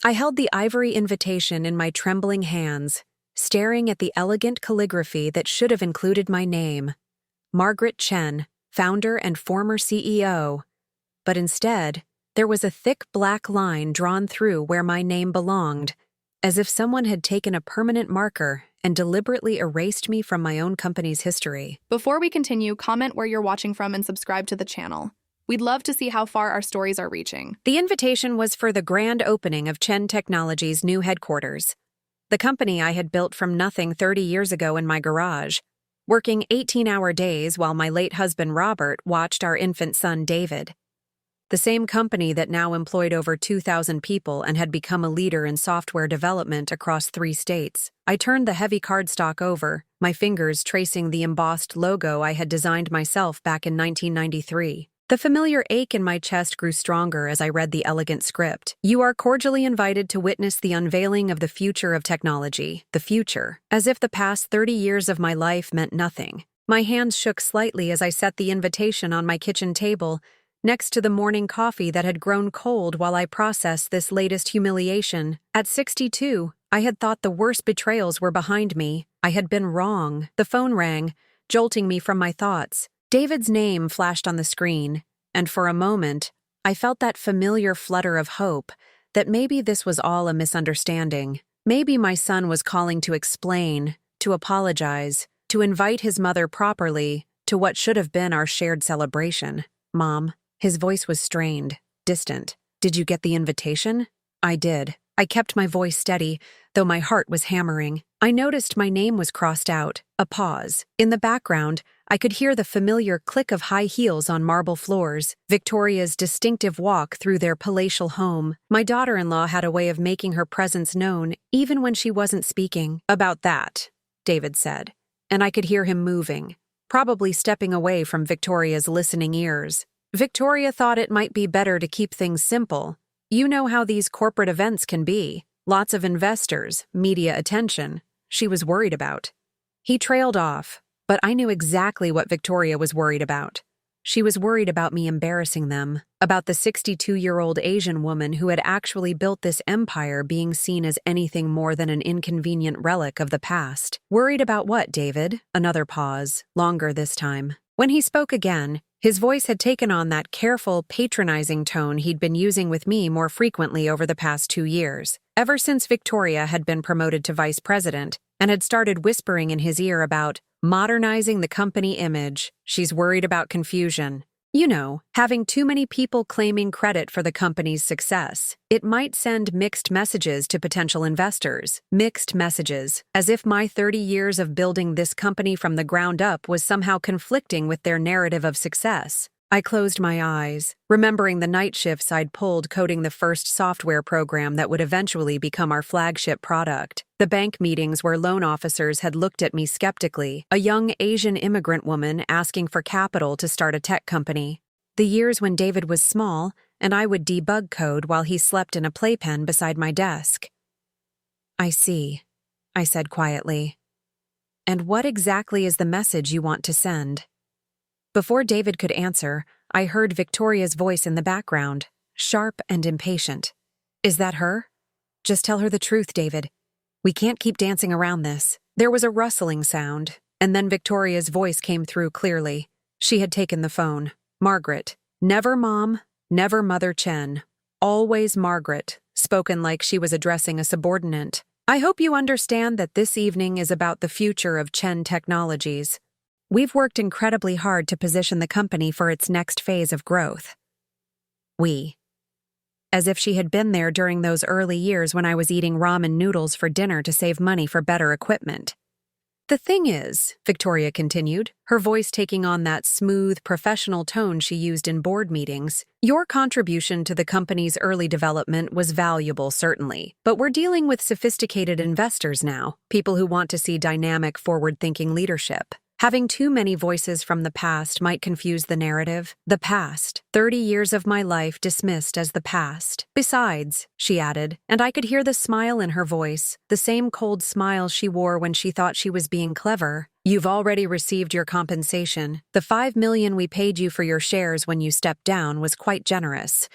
I held the ivory invitation in my trembling hands, staring at the elegant calligraphy that should have included my name, Margaret Chen, founder and former CEO. But instead, there was a thick black line drawn through where my name belonged, as if someone had taken a permanent marker and deliberately erased me from my own company's history. Before we continue, comment where you're watching from and subscribe to the channel. We'd love to see how far our stories are reaching. The invitation was for the grand opening of Chen Technologies' new headquarters, the company I had built from nothing 30 years ago in my garage, working 18-hour days while my late husband Robert watched our infant son David. The same company that now employed over 2,000 people and had become a leader in software development across 3 states. I turned the heavy cardstock over, my fingers tracing the embossed logo I had designed myself back in 1993. The familiar ache in my chest grew stronger as I read the elegant script. You are cordially invited to witness the unveiling of the future of technology. The future. As if the past 30 years of my life meant nothing. My hands shook slightly as I set the invitation on my kitchen table, next to the morning coffee that had grown cold while I processed this latest humiliation. At 62, I had thought the worst betrayals were behind me. I had been wrong. The phone rang, jolting me from my thoughts. David's name flashed on the screen, and for a moment, I felt that familiar flutter of hope that maybe this was all a misunderstanding. Maybe my son was calling to explain, to apologize, to invite his mother properly to what should have been our shared celebration. Mom. His voice was strained, distant. Did you get the invitation? I did. I kept my voice steady, though my heart was hammering. I noticed my name was crossed out. A pause. In the background, I could hear the familiar click of high heels on marble floors, Victoria's distinctive walk through their palatial home. My daughter-in-law had a way of making her presence known, even when she wasn't speaking. About that, David said, and I could hear him moving, probably stepping away from Victoria's listening ears. Victoria thought it might be better to keep things simple. You know how these corporate events can be. Lots of investors, media attention. She was worried about. He trailed off, but I knew exactly what Victoria was worried about. She was worried about me embarrassing them, about the 62-year-old Asian woman who had actually built this empire being seen as anything more than an inconvenient relic of the past. Worried about what, David? Another pause, longer this time. When he spoke again, his voice had taken on that careful, patronizing tone he'd been using with me more frequently over the past 2 years, ever since Victoria had been promoted to vice president and had started whispering in his ear about modernizing the company image. She's worried about confusion. You know, having too many people claiming credit for the company's success. It might send mixed messages to potential investors. Mixed messages, as if my 30 years of building this company from the ground up was somehow conflicting with their narrative of success. I closed my eyes, remembering the night shifts I'd pulled coding the first software program that would eventually become our flagship product. The bank meetings where loan officers had looked at me skeptically, a young Asian immigrant woman asking for capital to start a tech company. The years when David was small, and I would debug code while he slept in a playpen beside my desk. I see, I said quietly. And what exactly is the message you want to send? Before David could answer, I heard Victoria's voice in the background, sharp and impatient. Is that her? Just tell her the truth, David. We can't keep dancing around this. There was a rustling sound, and then Victoria's voice came through clearly. She had taken the phone. Margaret. Never Mom, never Mother Chen. Always Margaret, spoken like she was addressing a subordinate. I hope you understand that this evening is about the future of Chen Technologies. We've worked incredibly hard to position the company for its next phase of growth. We. As if she had been there during those early years when I was eating ramen noodles for dinner to save money for better equipment. The thing is, Victoria continued, her voice taking on that smooth, professional tone she used in board meetings, your contribution to the company's early development was valuable, certainly, but we're dealing with sophisticated investors now, people who want to see dynamic, forward-thinking leadership. Having too many voices from the past might confuse the narrative. The past. 30 years of my life dismissed as the past. Besides, she added, and I could hear the smile in her voice, the same cold smile she wore when she thought she was being clever. You've already received your compensation. The $5 million we paid you for your shares when you stepped down was quite generous.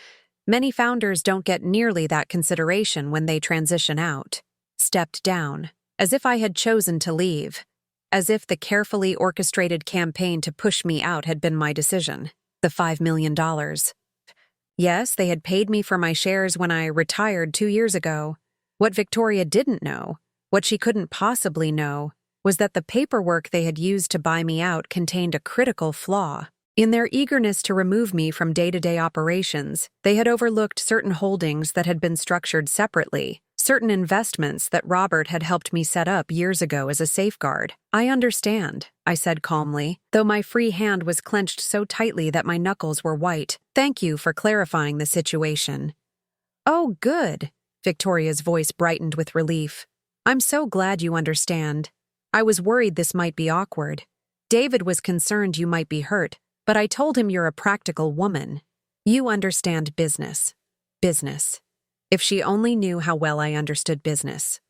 Many founders don't get nearly that consideration when they transition out. Stepped down, as if I had chosen to leave, as if the carefully orchestrated campaign to push me out had been my decision. The $5 million. Yes, they had paid me for my shares when I retired 2 years ago. What Victoria didn't know, what she couldn't possibly know, was that the paperwork they had used to buy me out contained a critical flaw. In their eagerness to remove me from day-to-day operations, they had overlooked certain holdings that had been structured separately, certain investments that Robert had helped me set up years ago as a safeguard. "I understand," I said calmly, though my free hand was clenched so tightly that my knuckles were white. "Thank you for clarifying the situation." "Oh, good," Victoria's voice brightened with relief. "I'm so glad you understand. I was worried this might be awkward. David was concerned you might be hurt, but I told him you're a practical woman. You understand business." Business. If she only knew how well I understood business.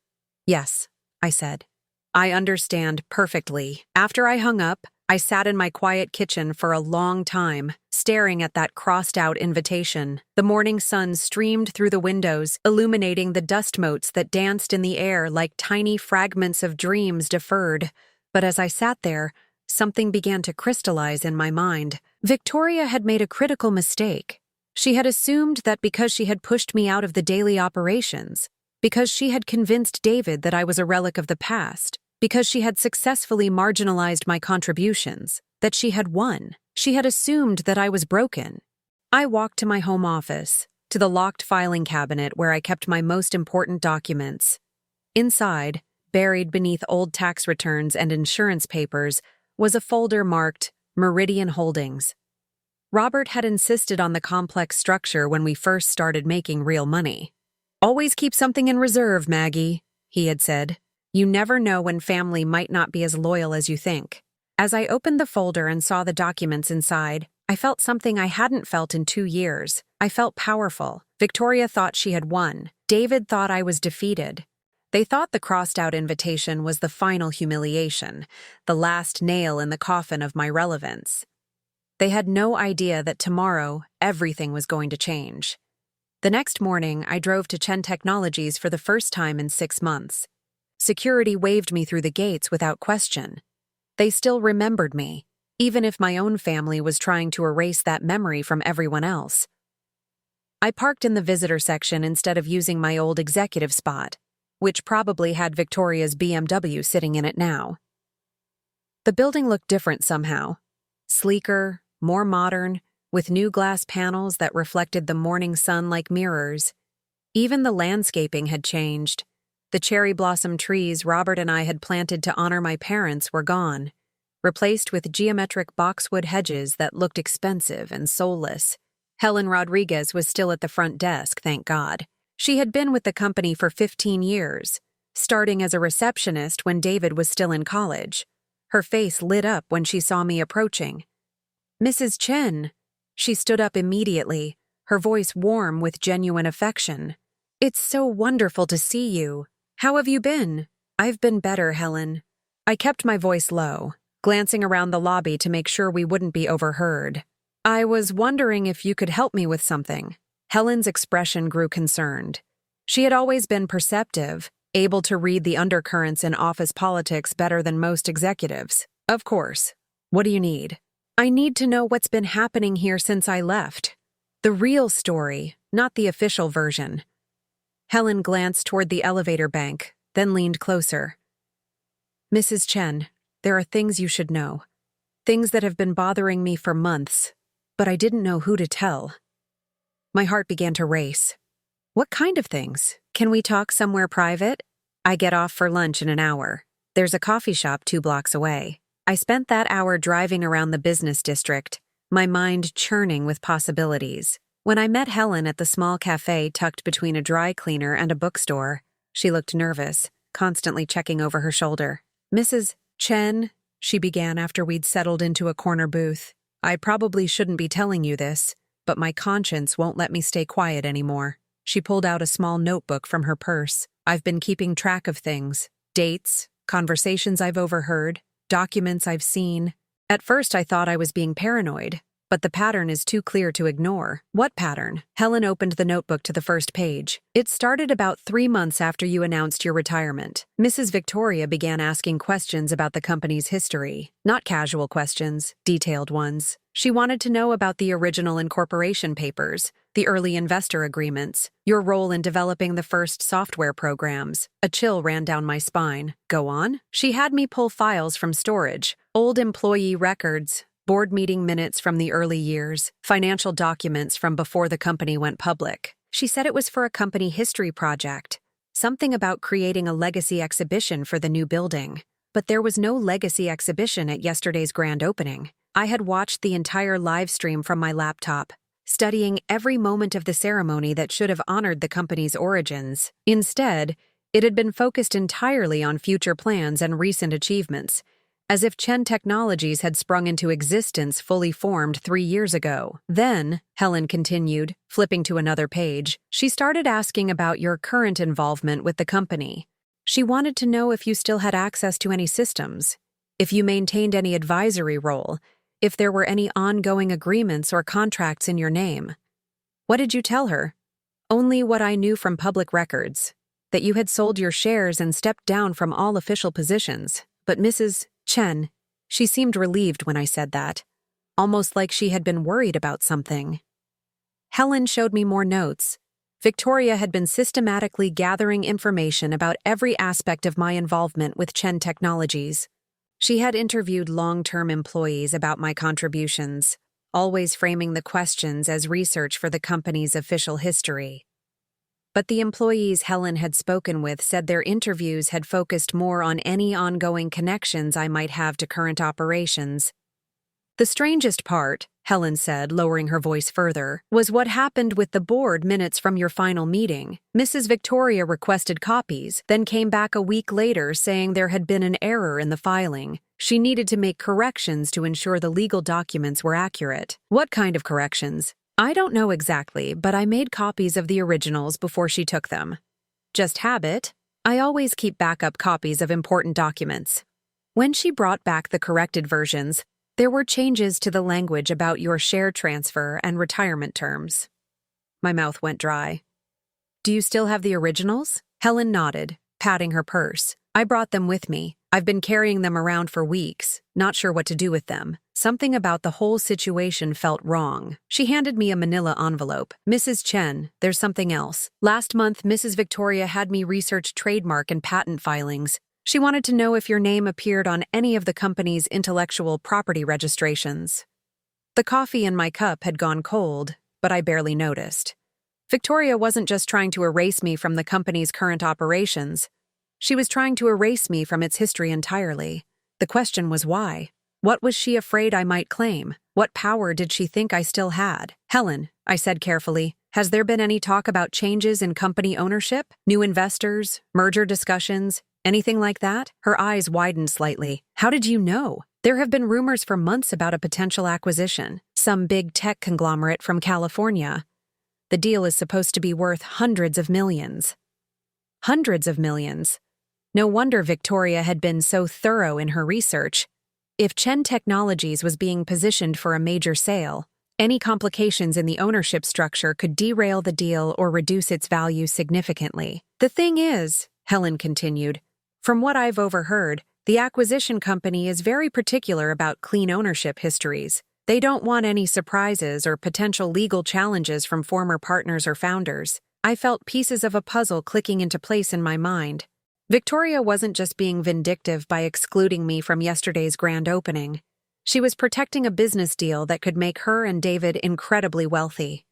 "Yes," I said. "I understand perfectly." After I hung up, I sat in my quiet kitchen for a long time, staring at that crossed-out invitation. The morning sun streamed through the windows, illuminating the dust motes that danced in the air like tiny fragments of dreams deferred. But as I sat there, something began to crystallize in my mind. Victoria had made a critical mistake. She had assumed that because she had pushed me out of the daily operations, because she had convinced David that I was a relic of the past, because she had successfully marginalized my contributions, that she had won. She had assumed that I was broken. I walked to my home office, to the locked filing cabinet where I kept my most important documents. Inside, buried beneath old tax returns and insurance papers, was a folder marked Meridian Holdings. Robert had insisted on the complex structure when we first started making real money. "Always keep something in reserve, Maggie," he had said. "You never know when family might not be as loyal as you think." As I opened the folder and saw the documents inside, I felt something I hadn't felt in 2 years. I felt powerful. Victoria thought she had won. David thought I was defeated. They thought the crossed-out invitation was the final humiliation, the last nail in the coffin of my relevance. They had no idea that tomorrow everything was going to change. The next morning, I drove to Chen Technologies for the first time in 6 months. Security waved me through the gates without question. They still remembered me, even if my own family was trying to erase that memory from everyone else. I parked in the visitor section instead of using my old executive spot, which probably had Victoria's BMW sitting in it now. The building looked different somehow. Sleeker, more modern, with new glass panels that reflected the morning sun like mirrors. Even the landscaping had changed. The cherry blossom trees Robert and I had planted to honor my parents were gone, replaced with geometric boxwood hedges that looked expensive and soulless. Helen Rodriguez was still at the front desk, thank God. She had been with the company for 15 years, starting as a receptionist when David was still in college. Her face lit up when she saw me approaching. "Mrs. Chen." She stood up immediately, her voice warm with genuine affection. "It's so wonderful to see you. How have you been?" "I've been better, Helen." I kept my voice low, glancing around the lobby to make sure we wouldn't be overheard. "I was wondering if you could help me with something." Helen's expression grew concerned. She had always been perceptive, able to read the undercurrents in office politics better than most executives. "Of course. What do you need?" "I need to know what's been happening here since I left. The real story, not the official version." Helen glanced toward the elevator bank, then leaned closer. "Mrs. Chen, there are things you should know. Things that have been bothering me for months, but I didn't know who to tell." My heart began to race. "What kind of things? Can we talk somewhere private?" "I get off for lunch in an hour. There's a coffee shop 2 blocks away." I spent that hour driving around the business district, my mind churning with possibilities. When I met Helen at the small cafe tucked between a dry cleaner and a bookstore, she looked nervous, constantly checking over her shoulder. "Mrs. Chen," she began after we'd settled into a corner booth. "I probably shouldn't be telling you this, but my conscience won't let me stay quiet anymore." She pulled out a small notebook from her purse. "I've been keeping track of things, dates, conversations I've overheard, documents I've seen. At first I thought I was being paranoid, but the pattern is too clear to ignore. What pattern? Helen opened the notebook to the first page. It started about 3 months after you announced your retirement. Mrs. Victoria began asking questions about the company's history. Not casual questions, detailed ones. She wanted to know about the original incorporation papers, the early investor agreements, your role in developing the first software programs. A chill ran down my spine. Go on? She had me pull files from storage, old employee records, board meeting minutes from the early years, financial documents from before the company went public. She said it was for a company history project, something about creating a legacy exhibition for the new building. But there was no legacy exhibition at yesterday's grand opening. I had watched the entire live stream from my laptop, studying every moment of the ceremony that should have honored the company's origins. Instead, it had been focused entirely on future plans and recent achievements, as if Chen Technologies had sprung into existence fully formed 3 years ago. Then, Helen continued, flipping to another page, she started asking about your current involvement with the company. She wanted to know if you still had access to any systems, if you maintained any advisory role, if there were any ongoing agreements or contracts in your name. What did you tell her? Only what I knew from public records, that you had sold your shares and stepped down from all official positions. But Mrs. Chen, she seemed relieved when I said that, almost like she had been worried about something. Helen showed me more notes. Victoria had been systematically gathering information about every aspect of my involvement with Chen Technologies. She had interviewed long-term employees about my contributions, always framing the questions as research for the company's official history. But the employees Helen had spoken with said their interviews had focused more on any ongoing connections I might have to current operations. The strangest part, Helen said, lowering her voice further, was what happened with the board minutes from your final meeting. Mrs. Victoria requested copies, then came back a week later saying there had been an error in the filing. She needed to make corrections to ensure the legal documents were accurate. What kind of corrections? I don't know exactly, but I made copies of the originals before she took them. Just habit. I always keep backup copies of important documents. When she brought back the corrected versions, there were changes to the language about your share transfer and retirement terms. My mouth went dry. Do you still have the originals? Helen nodded, patting her purse. I brought them with me. I've been carrying them around for weeks, not sure what to do with them. Something about the whole situation felt wrong. She handed me a manila envelope. Mrs. Chen, there's something else. Last month, Mrs. Victoria had me research trademark and patent filings. She wanted to know if your name appeared on any of the company's intellectual property registrations. The coffee in my cup had gone cold, but I barely noticed. Victoria wasn't just trying to erase me from the company's current operations. She was trying to erase me from its history entirely. The question was why? What was she afraid I might claim? What power did she think I still had? Helen, I said carefully, has there been any talk about changes in company ownership? New investors? Merger discussions? Anything like that? Her eyes widened slightly. How did you know? There have been rumors for months about a potential acquisition. Some big tech conglomerate from California. The deal is supposed to be worth hundreds of millions. Hundreds of millions. No wonder Victoria had been so thorough in her research. If Chen Technologies was being positioned for a major sale, any complications in the ownership structure could derail the deal or reduce its value significantly. The thing is, Helen continued, from what I've overheard, the acquisition company is very particular about clean ownership histories. They don't want any surprises or potential legal challenges from former partners or founders. I felt pieces of a puzzle clicking into place in my mind. Victoria wasn't just being vindictive by excluding me from yesterday's grand opening. She was protecting a business deal that could make her and David incredibly wealthy.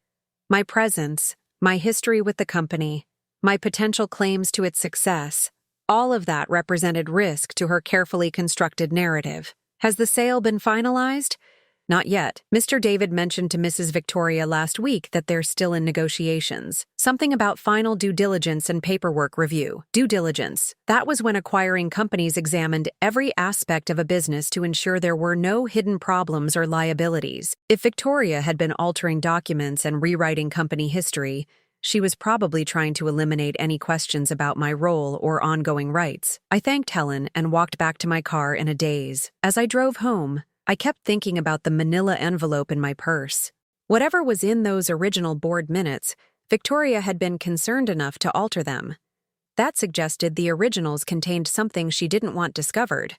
My presence, my history with the company, my potential claims to its success, all of that represented risk to her carefully constructed narrative. Has the sale been finalized? Not yet. Mr. David mentioned to Mrs. Victoria last week that they're still in negotiations. Something about final due diligence and paperwork review. Due diligence. That was when acquiring companies examined every aspect of a business to ensure there were no hidden problems or liabilities. If Victoria had been altering documents and rewriting company history, she was probably trying to eliminate any questions about my role or ongoing rights. I thanked Helen and walked back to my car in a daze. As I drove home, I kept thinking about the manila envelope in my purse. Whatever was in those original board minutes, Victoria had been concerned enough to alter them. That suggested the originals contained something she didn't want discovered.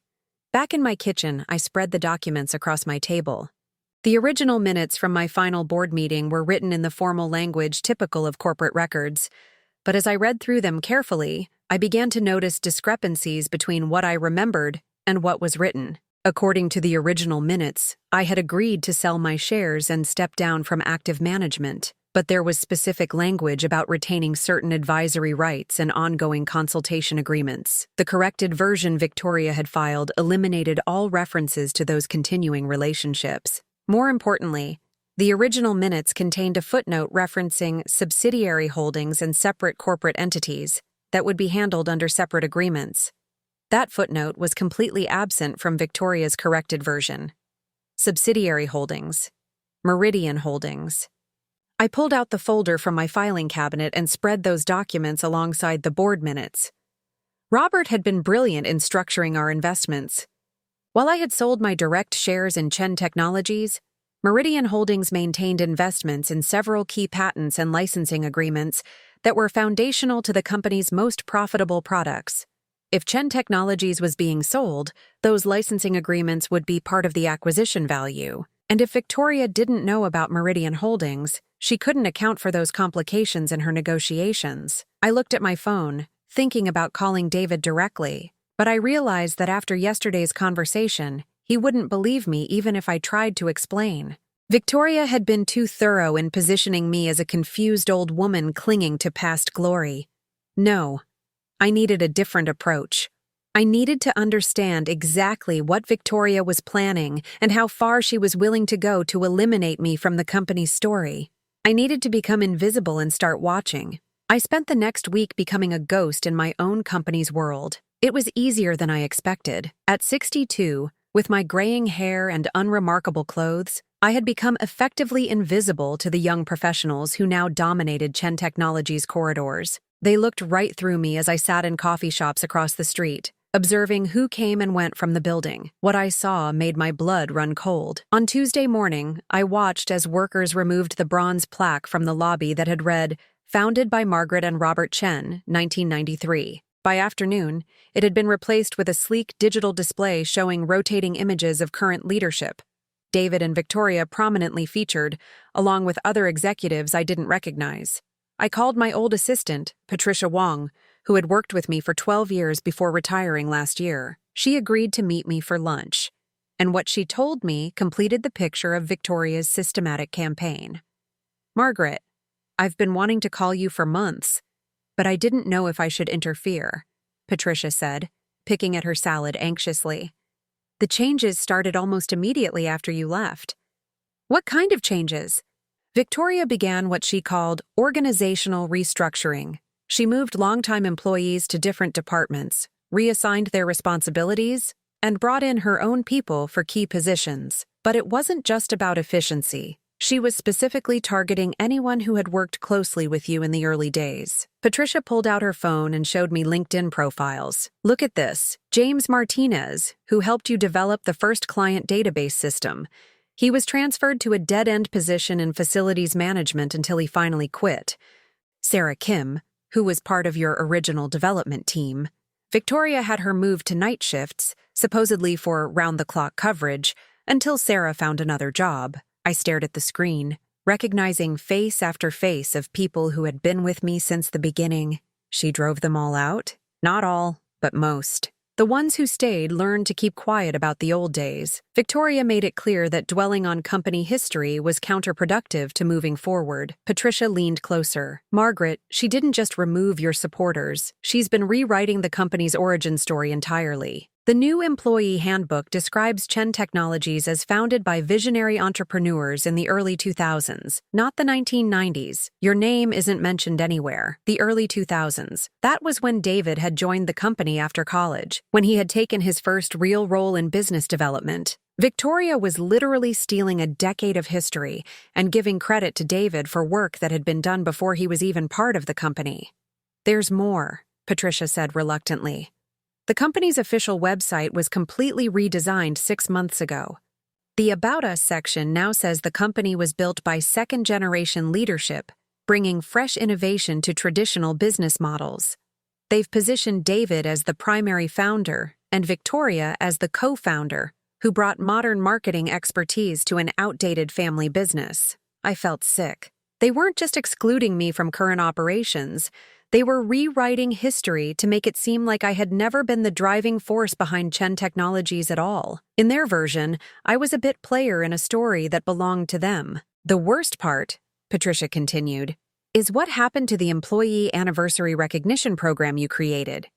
Back in my kitchen, I spread the documents across my table. The original minutes from my final board meeting were written in the formal language typical of corporate records, but as I read through them carefully, I began to notice discrepancies between what I remembered and what was written. According to the original minutes, I had agreed to sell my shares and step down from active management, but there was specific language about retaining certain advisory rights and ongoing consultation agreements. The corrected version Victoria had filed eliminated all references to those continuing relationships. More importantly, the original minutes contained a footnote referencing subsidiary holdings and separate corporate entities that would be handled under separate agreements. That footnote was completely absent from Victoria's corrected version. Subsidiary holdings. Meridian Holdings. I pulled out the folder from my filing cabinet and spread those documents alongside the board minutes. Robert had been brilliant in structuring our investments. While I had sold my direct shares in Chen Technologies, Meridian Holdings maintained investments in several key patents and licensing agreements that were foundational to the company's most profitable products. If Chen Technologies was being sold, those licensing agreements would be part of the acquisition value. And if Victoria didn't know about Meridian Holdings, she couldn't account for those complications in her negotiations. I looked at my phone, thinking about calling David directly, but I realized that after yesterday's conversation, he wouldn't believe me even if I tried to explain. Victoria had been too thorough in positioning me as a confused old woman clinging to past glory. No. I needed a different approach. I needed to understand exactly what Victoria was planning and how far she was willing to go to eliminate me from the company's story. I needed to become invisible and start watching. I spent the next week becoming a ghost in my own company's world. It was easier than I expected. At 62, with my graying hair and unremarkable clothes, I had become effectively invisible to the young professionals who now dominated Chen Technologies' corridors. They looked right through me as I sat in coffee shops across the street, observing who came and went from the building. What I saw made my blood run cold. On Tuesday morning, I watched as workers removed the bronze plaque from the lobby that had read, "Founded by Margaret and Robert Chen, 1993. By afternoon, it had been replaced with a sleek digital display showing rotating images of current leadership. David and Victoria prominently featured, along with other executives I didn't recognize. I called my old assistant, Patricia Wong, who had worked with me for 12 years before retiring last year. She agreed to meet me for lunch, and what she told me completed the picture of Victoria's systematic campaign. "Margaret, I've been wanting to call you for months, but I didn't know if I should interfere," Patricia said, picking at her salad anxiously. "The changes started almost immediately after you left." "What kind of changes?" Victoria began what she called organizational restructuring. She moved longtime employees to different departments, reassigned their responsibilities, and brought in her own people for key positions. But it wasn't just about efficiency. She was specifically targeting anyone who had worked closely with you in the early days. Patricia pulled out her phone and showed me LinkedIn profiles. "Look at this. James Martinez, who helped you develop the first client database system. He was transferred to a dead-end position in facilities management until he finally quit. Sarah Kim, who was part of your original development team. Victoria had her moved to night shifts, supposedly for round-the-clock coverage, until Sarah found another job." I stared at the screen, recognizing face after face of people who had been with me since the beginning. She drove them all out? Not all, but most. The ones who stayed learned to keep quiet about the old days. Victoria made it clear that dwelling on company history was counterproductive to moving forward. Patricia leaned closer. "Margaret, she didn't just remove your supporters. She's been rewriting the company's origin story entirely. The new employee handbook describes Chen Technologies as founded by visionary entrepreneurs in the early 2000s, not the 1990s. Your name isn't mentioned anywhere. The early 2000s. That was when David had joined the company after college, when he had taken his first real role in business development. Victoria was literally stealing a decade of history and giving credit to David for work that had been done before he was even part of the company. "There's more," Patricia said reluctantly. "The company's official website was completely redesigned 6 months ago. The About Us section now says the company was built by second-generation leadership, bringing fresh innovation to traditional business models. They've positioned David as the primary founder and Victoria as the co-founder, who brought modern marketing expertise to an outdated family business. I felt sick. They weren't just excluding me from current operations, they were rewriting history to make it seem like I had never been the driving force behind Chen Technologies at all. In their version, I was a bit player in a story that belonged to them. The worst part, Patricia continued, is what happened to the employee anniversary recognition program you created.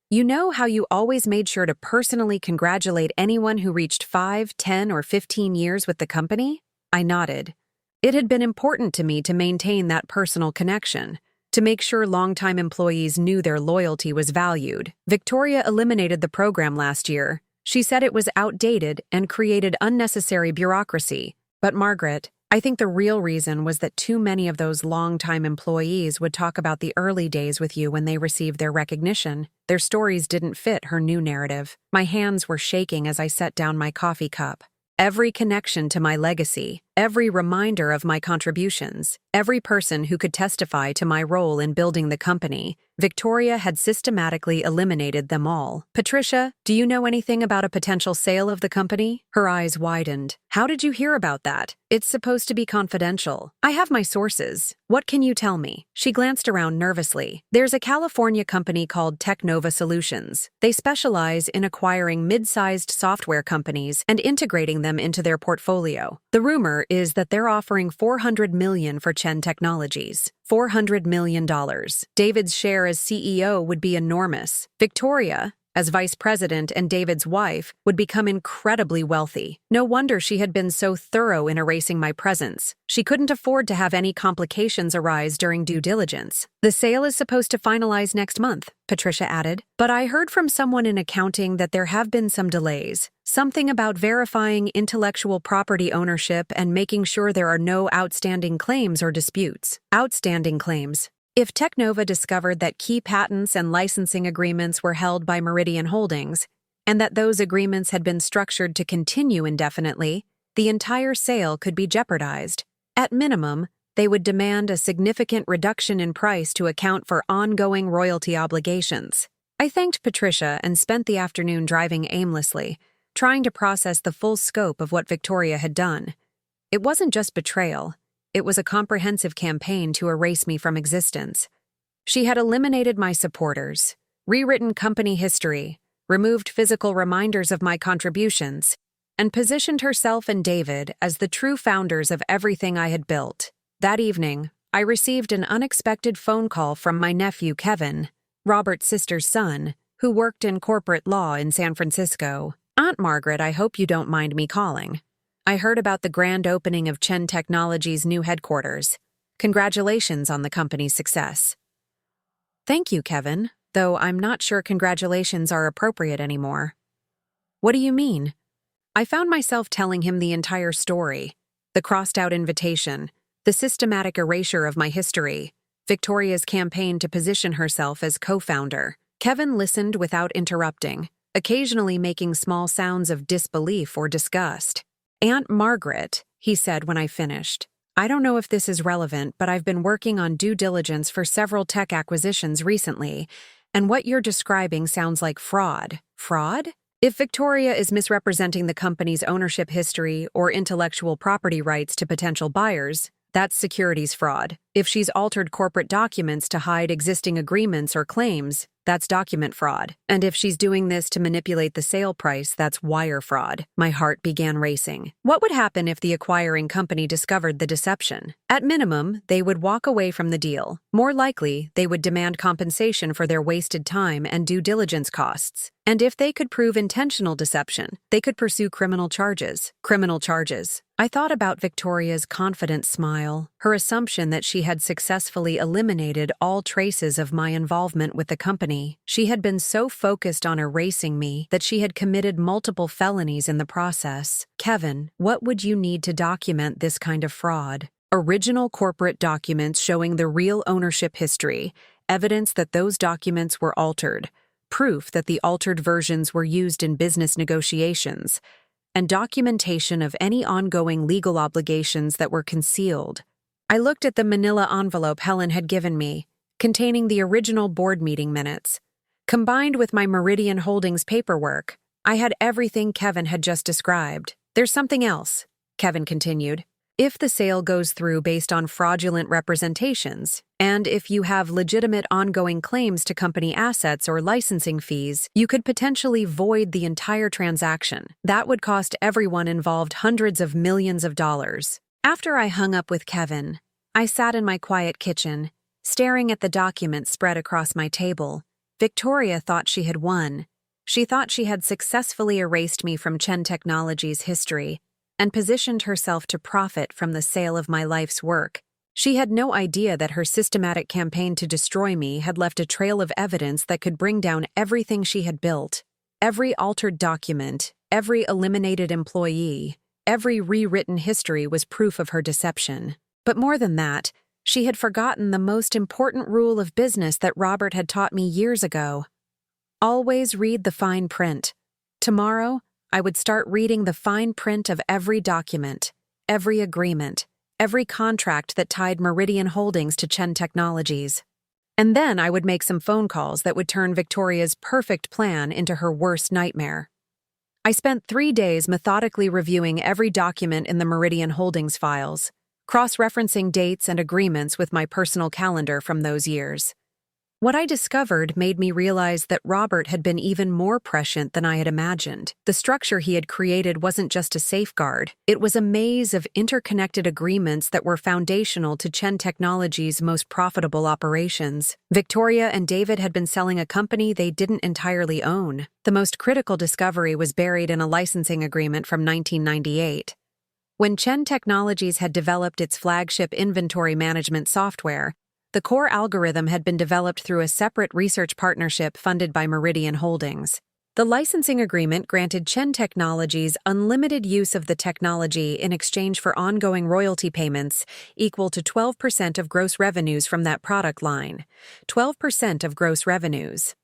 You know how you always made sure to personally congratulate anyone who reached 5, 10, or 15 years with the company? I nodded. It had been important to me to maintain that personal connection, to make sure longtime employees knew their loyalty was valued. Victoria eliminated the program last year. She said it was outdated and created unnecessary bureaucracy. But Margaret, I think the real reason was that too many of those longtime employees would talk about the early days with you when they received their recognition. Their stories didn't fit her new narrative. My hands were shaking as I set down my coffee cup. Every connection to my legacy, every reminder of my contributions, every person who could testify to my role in building the company, Victoria had systematically eliminated them all. Patricia, do you know anything about a potential sale of the company? Her eyes widened. How did you hear about that? It's supposed to be confidential. I have my sources. What can you tell me? She glanced around nervously. There's a California company called Technova Solutions. They specialize in acquiring mid-sized software companies and integrating them into their portfolio. The rumor is that they're offering $400 million for Chen Technologies. $400 million. David's share as CEO would be enormous. Victoria, as vice president and David's wife, would become incredibly wealthy. No wonder she had been so thorough in erasing my presence. She couldn't afford to have any complications arise during due diligence. The sale is supposed to finalize next month, Patricia added. But I heard from someone in accounting that there have been some delays. Something about verifying intellectual property ownership and making sure there are no outstanding claims or disputes. Outstanding claims. If Technova discovered that key patents and licensing agreements were held by Meridian Holdings, and that those agreements had been structured to continue indefinitely, the entire sale could be jeopardized. At minimum, they would demand a significant reduction in price to account for ongoing royalty obligations. I thanked Patricia and spent the afternoon driving aimlessly, trying to process the full scope of what Victoria had done. It wasn't just betrayal. It was a comprehensive campaign to erase me from existence. She had eliminated my supporters, rewritten company history, removed physical reminders of my contributions, and positioned herself and David as the true founders of everything I had built. That evening, I received an unexpected phone call from my nephew Kevin, Robert's sister's son, who worked in corporate law in San Francisco. Aunt Margaret, I hope you don't mind me calling. I heard about the grand opening of Chen Technologies' new headquarters. Congratulations on the company's success. Thank you, Kevin, though I'm not sure congratulations are appropriate anymore. What do you mean? I found myself telling him the entire story, the crossed-out invitation, the systematic erasure of my history, Victoria's campaign to position herself as co-founder. Kevin listened without interrupting, occasionally making small sounds of disbelief or disgust. Aunt Margaret, he said when I finished, I don't know if this is relevant, but I've been working on due diligence for several tech acquisitions recently, and what you're describing sounds like fraud. Fraud? If Victoria is misrepresenting the company's ownership history or intellectual property rights to potential buyers, that's securities fraud. If she's altered corporate documents to hide existing agreements or claims, that's document fraud. And if she's doing this to manipulate the sale price, that's wire fraud. My heart began racing. What would happen if the acquiring company discovered the deception? At minimum, they would walk away from the deal. More likely, they would demand compensation for their wasted time and due diligence costs. And if they could prove intentional deception, they could pursue criminal charges. Criminal charges. I thought about Victoria's confident smile, her assumption that she had successfully eliminated all traces of my involvement with the company. She had been so focused on erasing me that she had committed multiple felonies in the process. Kevin, what would you need to document this kind of fraud? Original corporate documents showing the real ownership history, evidence that those documents were altered, proof that the altered versions were used in business negotiations, and documentation of any ongoing legal obligations that were concealed. I looked at the manila envelope Helen had given me, containing the original board meeting minutes. Combined with my Meridian Holdings paperwork, I had everything Kevin had just described. There's something else, Kevin continued. If the sale goes through based on fraudulent representations, and if you have legitimate ongoing claims to company assets or licensing fees, you could potentially void the entire transaction. That would cost everyone involved hundreds of millions of dollars. After I hung up with Kevin, I sat in my quiet kitchen, staring at the documents spread across my table. Victoria thought she had won. She thought she had successfully erased me from Chen Technologies' history and positioned herself to profit from the sale of my life's work. She had no idea that her systematic campaign to destroy me had left a trail of evidence that could bring down everything she had built. Every altered document, every eliminated employee, every rewritten history was proof of her deception. But more than that, she had forgotten the most important rule of business that Robert had taught me years ago. Always read the fine print. Tomorrow, I would start reading the fine print of every document, every agreement, every contract that tied Meridian Holdings to Chen Technologies. And then I would make some phone calls that would turn Victoria's perfect plan into her worst nightmare. I spent 3 days methodically reviewing every document in the Meridian Holdings files, cross-referencing dates and agreements with my personal calendar from those years. What I discovered made me realize that Robert had been even more prescient than I had imagined. The structure he had created wasn't just a safeguard. It was a maze of interconnected agreements that were foundational to Chen Technologies' most profitable operations. Victoria and David had been selling a company they didn't entirely own. The most critical discovery was buried in a licensing agreement from 1998. When Chen Technologies had developed its flagship inventory management software, the core algorithm had been developed through a separate research partnership funded by Meridian Holdings. The licensing agreement granted Chen Technologies unlimited use of the technology in exchange for ongoing royalty payments equal to 12% of gross revenues from that product line. 12% of gross revenues.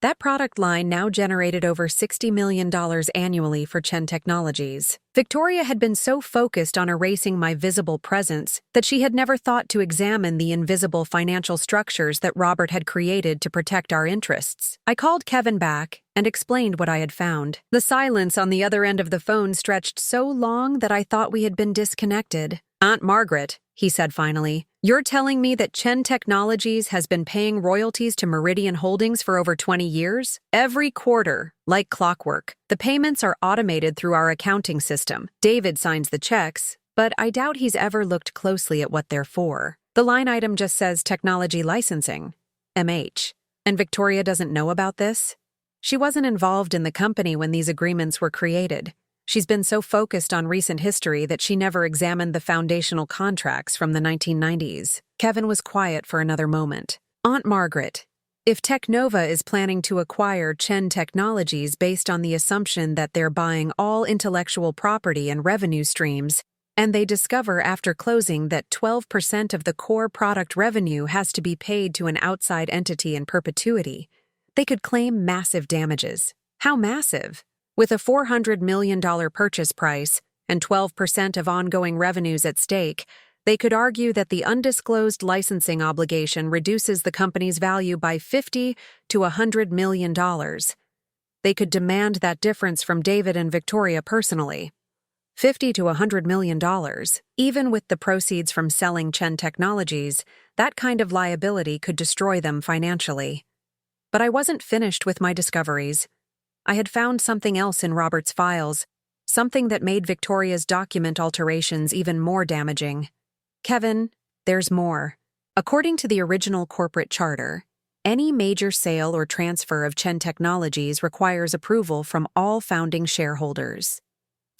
That product line now generated over $60 million annually for Chen Technologies. Victoria had been so focused on erasing my visible presence that she had never thought to examine the invisible financial structures that Robert had created to protect our interests. I called Kevin back and explained what I had found. The silence on the other end of the phone stretched so long that I thought we had been disconnected. "Aunt Margaret," he said finally, "you're telling me that Chen Technologies has been paying royalties to Meridian Holdings for over 20 years? Every quarter, like clockwork. The payments are automated through our accounting system. David signs the checks, but I doubt he's ever looked closely at what they're for. The line item just says Technology Licensing, MH. And Victoria doesn't know about this? She wasn't involved in the company when these agreements were created. She's been so focused on recent history that she never examined the foundational contracts from the 1990s. Kevin was quiet for another moment. "Aunt Margaret, if Technova is planning to acquire Chen Technologies based on the assumption that they're buying all intellectual property and revenue streams, and they discover after closing that 12% of the core product revenue has to be paid to an outside entity in perpetuity, they could claim massive damages." How massive? With a $400 million purchase price and 12% of ongoing revenues at stake, they could argue that the undisclosed licensing obligation reduces the company's value by $50 to $100 million. They could demand that difference from David and Victoria personally. $50 to $100 million. Even with the proceeds from selling Chen Technologies, that kind of liability could destroy them financially. But I wasn't finished with my discoveries. I had found something else in Robert's files, something that made Victoria's document alterations even more damaging. "Kevin, there's more. According to the original corporate charter, any major sale or transfer of Chen Technologies requires approval from all founding shareholders.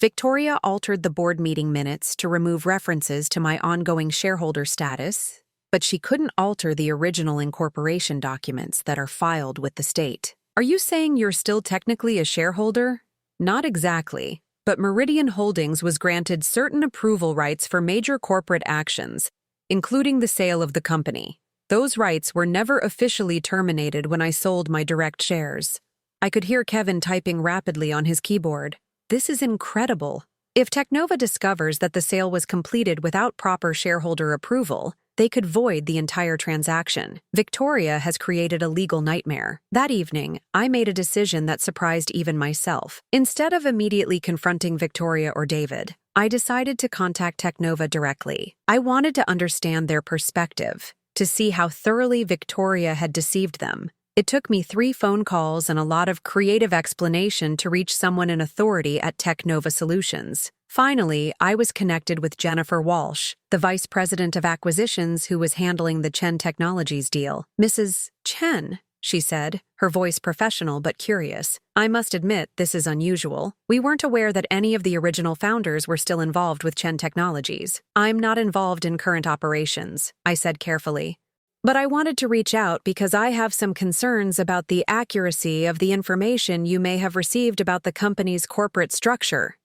Victoria altered the board meeting minutes to remove references to my ongoing shareholder status, but she couldn't alter the original incorporation documents that are filed with the state. Are you saying you're still technically a shareholder? Not exactly, but Meridian Holdings was granted certain approval rights for major corporate actions, including the sale of the company. Those rights were never officially terminated when I sold my direct shares." I could hear Kevin typing rapidly on his keyboard. this is incredible. If Technova discovers that the sale was completed without proper shareholder approval, they could void the entire transaction. Victoria has created a legal nightmare. That evening, I made a decision that surprised even myself. Instead of immediately confronting Victoria or David, I decided to contact Technova directly. I wanted to understand their perspective, to see how thoroughly Victoria had deceived them. It took me 3 phone calls and a lot of creative explanation to reach someone in authority at Technova Solutions. Finally, I was connected with Jennifer Walsh, the Vice President of Acquisitions who was handling the Chen Technologies deal. "Mrs. Chen," she said, her voice professional but curious. "I must admit this is unusual. We weren't aware that any of the original founders were still involved with Chen Technologies. I'm not involved in current operations," I said carefully. "But I wanted to reach out because I have some concerns about the accuracy of the information you may have received about the company's corporate structure."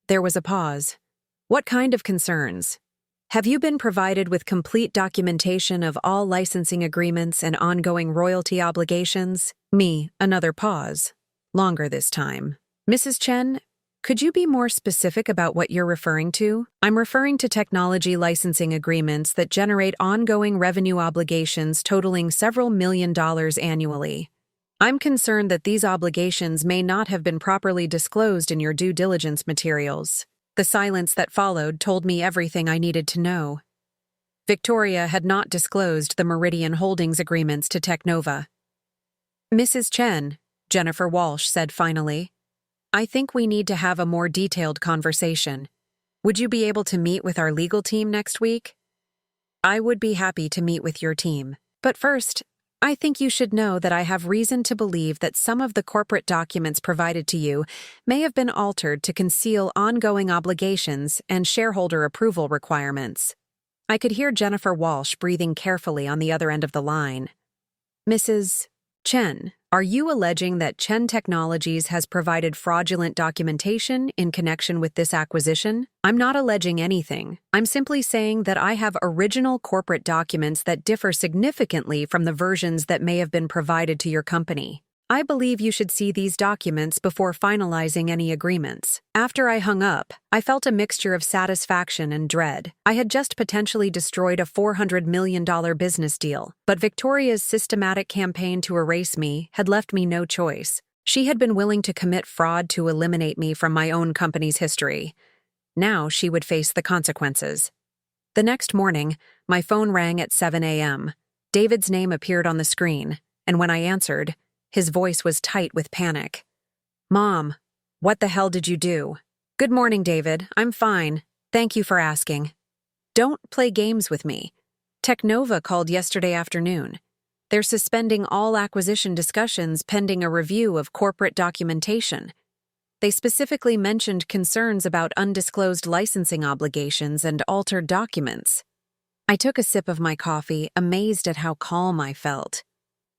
There was a pause. "What kind of concerns? Have you been provided with complete documentation of all licensing agreements and ongoing royalty obligations?" Me, another pause. Longer this time. "Mrs. Chen, could you be more specific about what you're referring to?" "I'm referring to technology licensing agreements that generate ongoing revenue obligations totaling several $1,000,000 annually. I'm concerned that these obligations may not have been properly disclosed in your due diligence materials." The silence that followed told me everything I needed to know. Victoria had not disclosed the Meridian Holdings agreements to Technova. "Mrs. Chen," Jennifer Walsh said finally, "I think we need to have a more detailed conversation. Would you be able to meet with our legal team next week?" "I would be happy to meet with your team. But first, I think you should know that I have reason to believe that some of the corporate documents provided to you may have been altered to conceal ongoing obligations and shareholder approval requirements." I could hear Jennifer Walsh breathing carefully on the other end of the line. "Mrs. Chen, are you alleging that Chen Technologies has provided fraudulent documentation in connection with this acquisition?" "I'm not alleging anything. I'm simply saying that I have original corporate documents that differ significantly from the versions that may have been provided to your company. I believe you should see these documents before finalizing any agreements." After I hung up, I felt a mixture of satisfaction and dread. I had just potentially destroyed a $400 million business deal, but Victoria's systematic campaign to erase me had left me no choice. She had been willing to commit fraud to eliminate me from my own company's history. Now she would face the consequences. The next morning, my phone rang at 7 a.m. David's name appeared on the screen, and when I answered, his voice was tight with panic. "Mom, what the hell did you do?" "Good morning, David. I'm fine. Thank you for asking." "Don't play games with me. Technova called yesterday afternoon. They're suspending all acquisition discussions pending a review of corporate documentation. They specifically mentioned concerns about undisclosed licensing obligations and altered documents." I took a sip of my coffee, amazed at how calm I felt.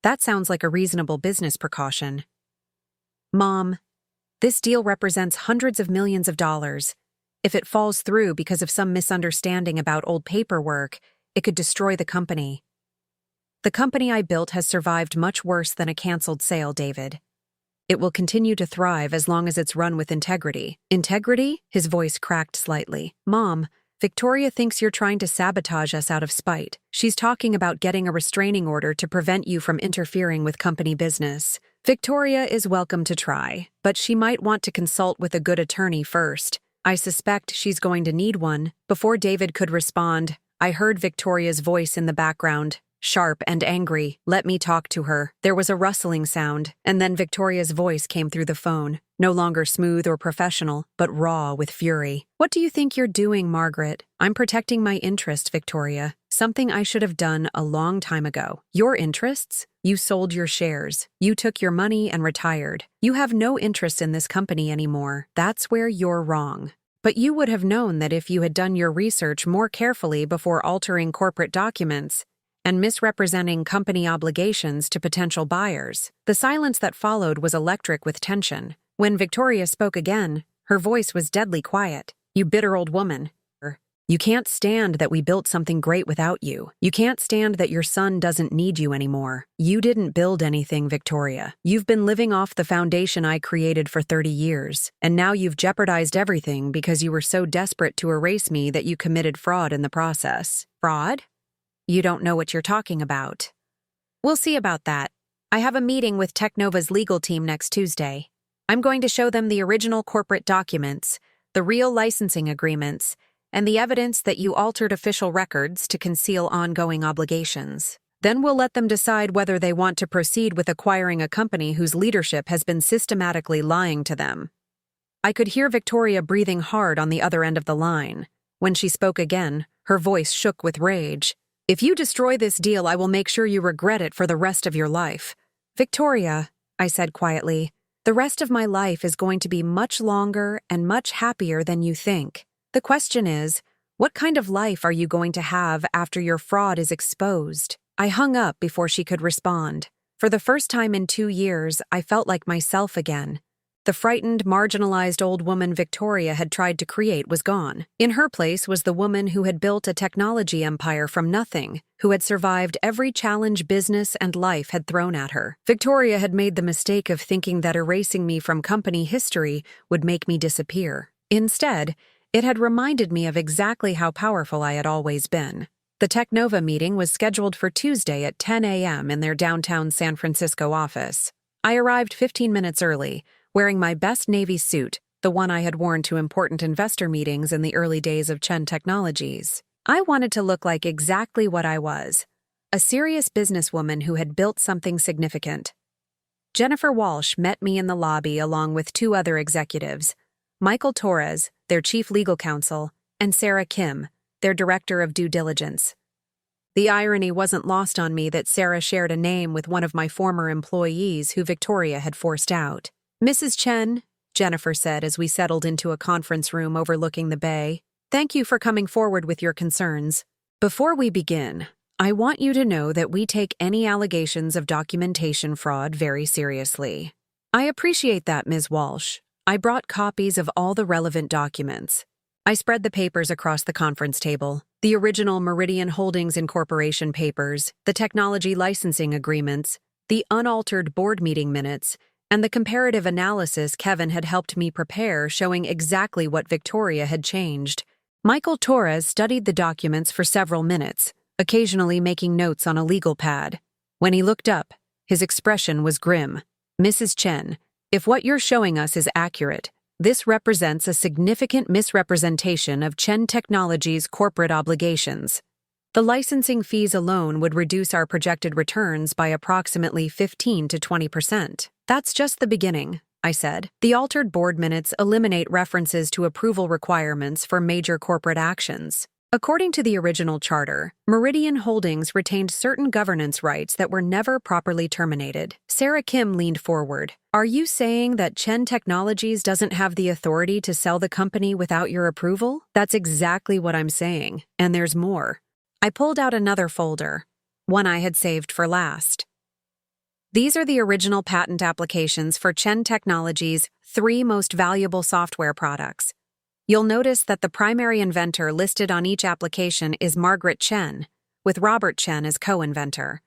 That sounds like a reasonable business precaution. "Mom, this deal represents hundreds of millions of dollars. If it falls through because of some misunderstanding about old paperwork, it could destroy the company. The company I built has survived much worse than a canceled sale, David. It will continue to thrive as long as it's run with integrity." "Integrity?" His voice cracked slightly. "Mom, Victoria thinks you're trying to sabotage us out of spite. She's talking about getting a restraining order to prevent you from interfering with company business. Victoria is welcome to try, but she might want to consult with a good attorney first. I suspect she's going to need one." Before David could respond, I heard Victoria's voice in the background, sharp and angry. "Let me talk to her." There was a rustling sound, and then Victoria's voice came through the phone, no longer smooth or professional, but raw with fury. "What do you think you're doing, Margaret?" "I'm protecting my interest, Victoria. Something I should have done a long time ago." "Your interests? You sold your shares. You took your money and retired. You have no interest in this company anymore. That's where you're wrong. But you would have known that if you had done your research more carefully before altering corporate documents and misrepresenting company obligations to potential buyers." The silence that followed was electric with tension. When Victoria spoke again, her voice was deadly quiet. "You bitter old woman. You can't stand that we built something great without you. You can't stand that your son doesn't need you anymore. You didn't build anything, Victoria. You've been living off the foundation I created for 30 years, and now you've jeopardized everything because you were so desperate to erase me that you committed fraud in the process. Fraud? You don't know what you're talking about. We'll see about that. I have a meeting with Technova's legal team next Tuesday. I'm going to show them the original corporate documents, the real licensing agreements, and the evidence that you altered official records to conceal ongoing obligations. Then we'll let them decide whether they want to proceed with acquiring a company whose leadership has been systematically lying to them. I could hear Victoria breathing hard on the other end of the line. When she spoke again, her voice shook with rage. If you destroy this deal, I will make sure you regret it for the rest of your life. Victoria, I said quietly, the rest of my life is going to be much longer and much happier than you think. The question is, what kind of life are you going to have after your fraud is exposed? I hung up before she could respond. For the first time in 2 years, I felt like myself again. The frightened, marginalized old woman Victoria had tried to create was gone. In her place was the woman who had built a technology empire from nothing, who had survived every challenge business and life had thrown at her. Victoria had made the mistake of thinking that erasing me from company history would make me disappear. Instead, it had reminded me of exactly how powerful I had always been. The Technova meeting was scheduled for Tuesday at 10 a.m. in their downtown San Francisco office. I arrived 15 minutes early, wearing my best navy suit, the one I had worn to important investor meetings in the early days of Chen Technologies. I wanted to look like exactly what I was, a serious businesswoman who had built something significant. Jennifer Walsh met me in the lobby along with 2 other executives, Michael Torres, their chief legal counsel, and Sarah Kim, their director of due diligence. The irony wasn't lost on me that Sarah shared a name with one of my former employees who Victoria had forced out. Mrs. Chen, Jennifer said as we settled into a conference room overlooking the bay, thank you for coming forward with your concerns. Before we begin, I want you to know that we take any allegations of documentation fraud very seriously. I appreciate that, Ms. Walsh. I brought copies of all the relevant documents. I spread the papers across the conference table, the original Meridian Holdings Incorporation papers, the technology licensing agreements, the unaltered board meeting minutes, and the comparative analysis Kevin had helped me prepare showing exactly what Victoria had changed. Michael Torres studied the documents for several minutes, occasionally making notes on a legal pad. When he looked up, his expression was grim. Mrs. Chen, if what you're showing us is accurate, this represents a significant misrepresentation of Chen Technologies' corporate obligations. The licensing fees alone would reduce our projected returns by approximately 15 to 20%. That's just the beginning, I said. The altered board minutes eliminate references to approval requirements for major corporate actions. According to the original charter, Meridian Holdings retained certain governance rights that were never properly terminated. Sarah Kim leaned forward. Are you saying that Chen Technologies doesn't have the authority to sell the company without your approval? That's exactly what I'm saying, and there's more. I pulled out another folder, one I had saved for last. These are the original patent applications for Chen Technologies' 3 most valuable software products. You'll notice that the primary inventor listed on each application is Margaret Chen, with Robert Chen as co-inventor.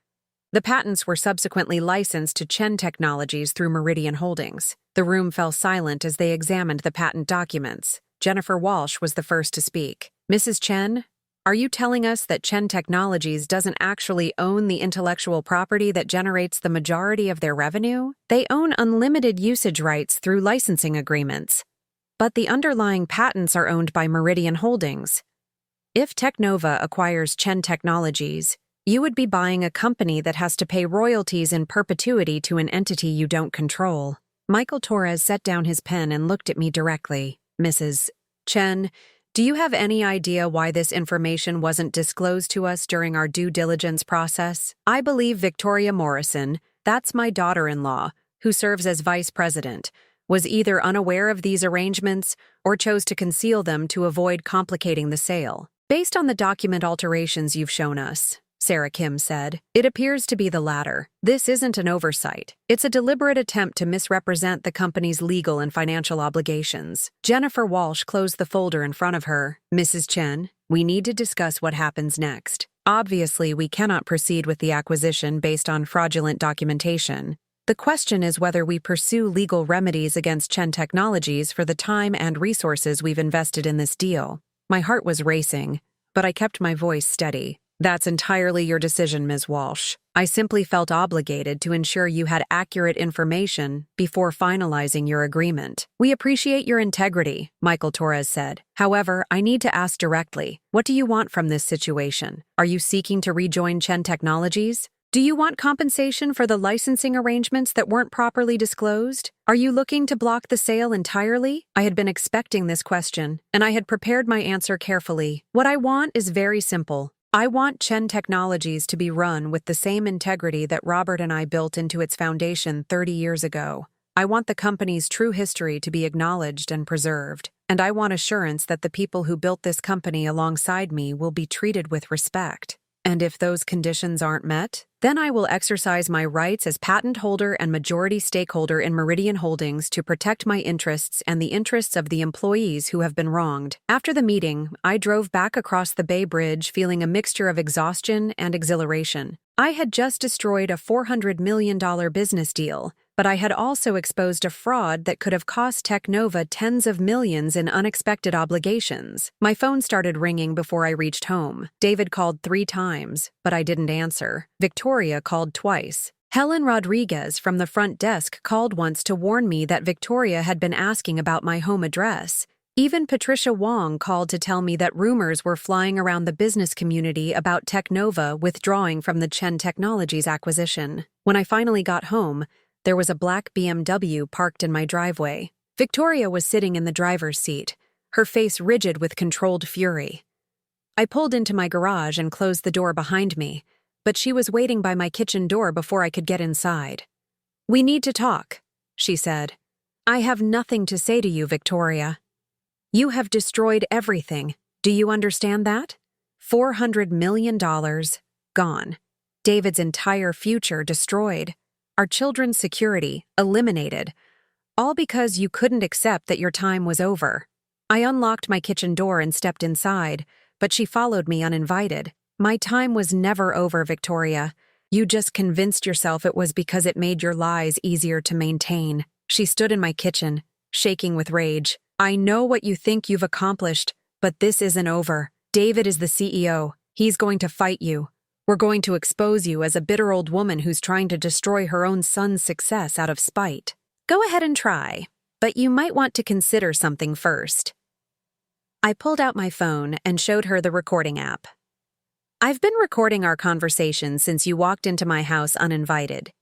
The patents were subsequently licensed to Chen Technologies through Meridian Holdings. The room fell silent as they examined the patent documents. Jennifer Walsh was the first to speak. Mrs. Chen, are you telling us that Chen Technologies doesn't actually own the intellectual property that generates the majority of their revenue? They own unlimited usage rights through licensing agreements. But the underlying patents are owned by Meridian Holdings. If Technova acquires Chen Technologies, you would be buying a company that has to pay royalties in perpetuity to an entity you don't control. Michael Torres set down his pen and looked at me directly. Mrs. Chen, do you have any idea why this information wasn't disclosed to us during our due diligence process? I believe Victoria Morrison, that's my daughter-in-law, who serves as vice president, was either unaware of these arrangements or chose to conceal them to avoid complicating the sale. Based on the document alterations you've shown us, Sarah Kim said, it appears to be the latter. This isn't an oversight. It's a deliberate attempt to misrepresent the company's legal and financial obligations. Jennifer Walsh closed the folder in front of her. Mrs. Chen, We need to discuss what happens next. Obviously, we cannot proceed with the acquisition based on fraudulent documentation. The question is whether we pursue legal remedies against Chen Technologies for the time and resources we've invested in this deal. My heart was racing, but I kept my voice steady. That's entirely your decision, Ms. Walsh. I simply felt obligated to ensure you had accurate information before finalizing your agreement. We appreciate your integrity, Michael Torres said. However, I need to ask directly, what do you want from this situation? Are you seeking to rejoin Chen Technologies? Do you want compensation for the licensing arrangements that weren't properly disclosed? Are you looking to block the sale entirely? I had been expecting this question, and I had prepared my answer carefully. What I want is very simple. I want Chen Technologies to be run with the same integrity that Robert and I built into its foundation 30 years ago. I want the company's true history to be acknowledged and preserved, and I want assurance that the people who built this company alongside me will be treated with respect. And if those conditions aren't met, then I will exercise my rights as patent holder and majority stakeholder in Meridian Holdings to protect my interests and the interests of the employees who have been wronged. After the meeting, I drove back across the Bay Bridge feeling a mixture of exhaustion and exhilaration. I had just destroyed a $400 million business deal, but I had also exposed a fraud that could have cost Technova tens of millions in unexpected obligations. My phone started ringing before I reached home. David called 3 times, but I didn't answer. Victoria called twice. Helen Rodriguez from the front desk called once to warn me that Victoria had been asking about my home address. Even Patricia Wong called to tell me that rumors were flying around the business community about Technova withdrawing from the Chen Technologies acquisition. When I finally got home, there was a black BMW parked in my driveway. Victoria was sitting in the driver's seat, her face rigid with controlled fury. I pulled into my garage and closed the door behind me, but she was waiting by my kitchen door before I could get inside. "We need to talk," she said. "I have nothing to say to you, Victoria. You have destroyed everything. Do you understand that? $400 million gone. David's entire future destroyed. Our children's security eliminated. All because you couldn't accept that your time was over." I unlocked my kitchen door and stepped inside, but she followed me uninvited. "My time was never over, Victoria. You just convinced yourself it was because it made your lies easier to maintain." She stood in my kitchen, shaking with rage. "I know what you think you've accomplished, but this isn't over. David is the CEO. He's going to fight you. We're going to expose you as a bitter old woman who's trying to destroy her own son's success out of spite. Go ahead and try, but you might want to consider something first." I pulled out my phone and showed her the recording app. "I've been recording our conversation since you walked into my house uninvited.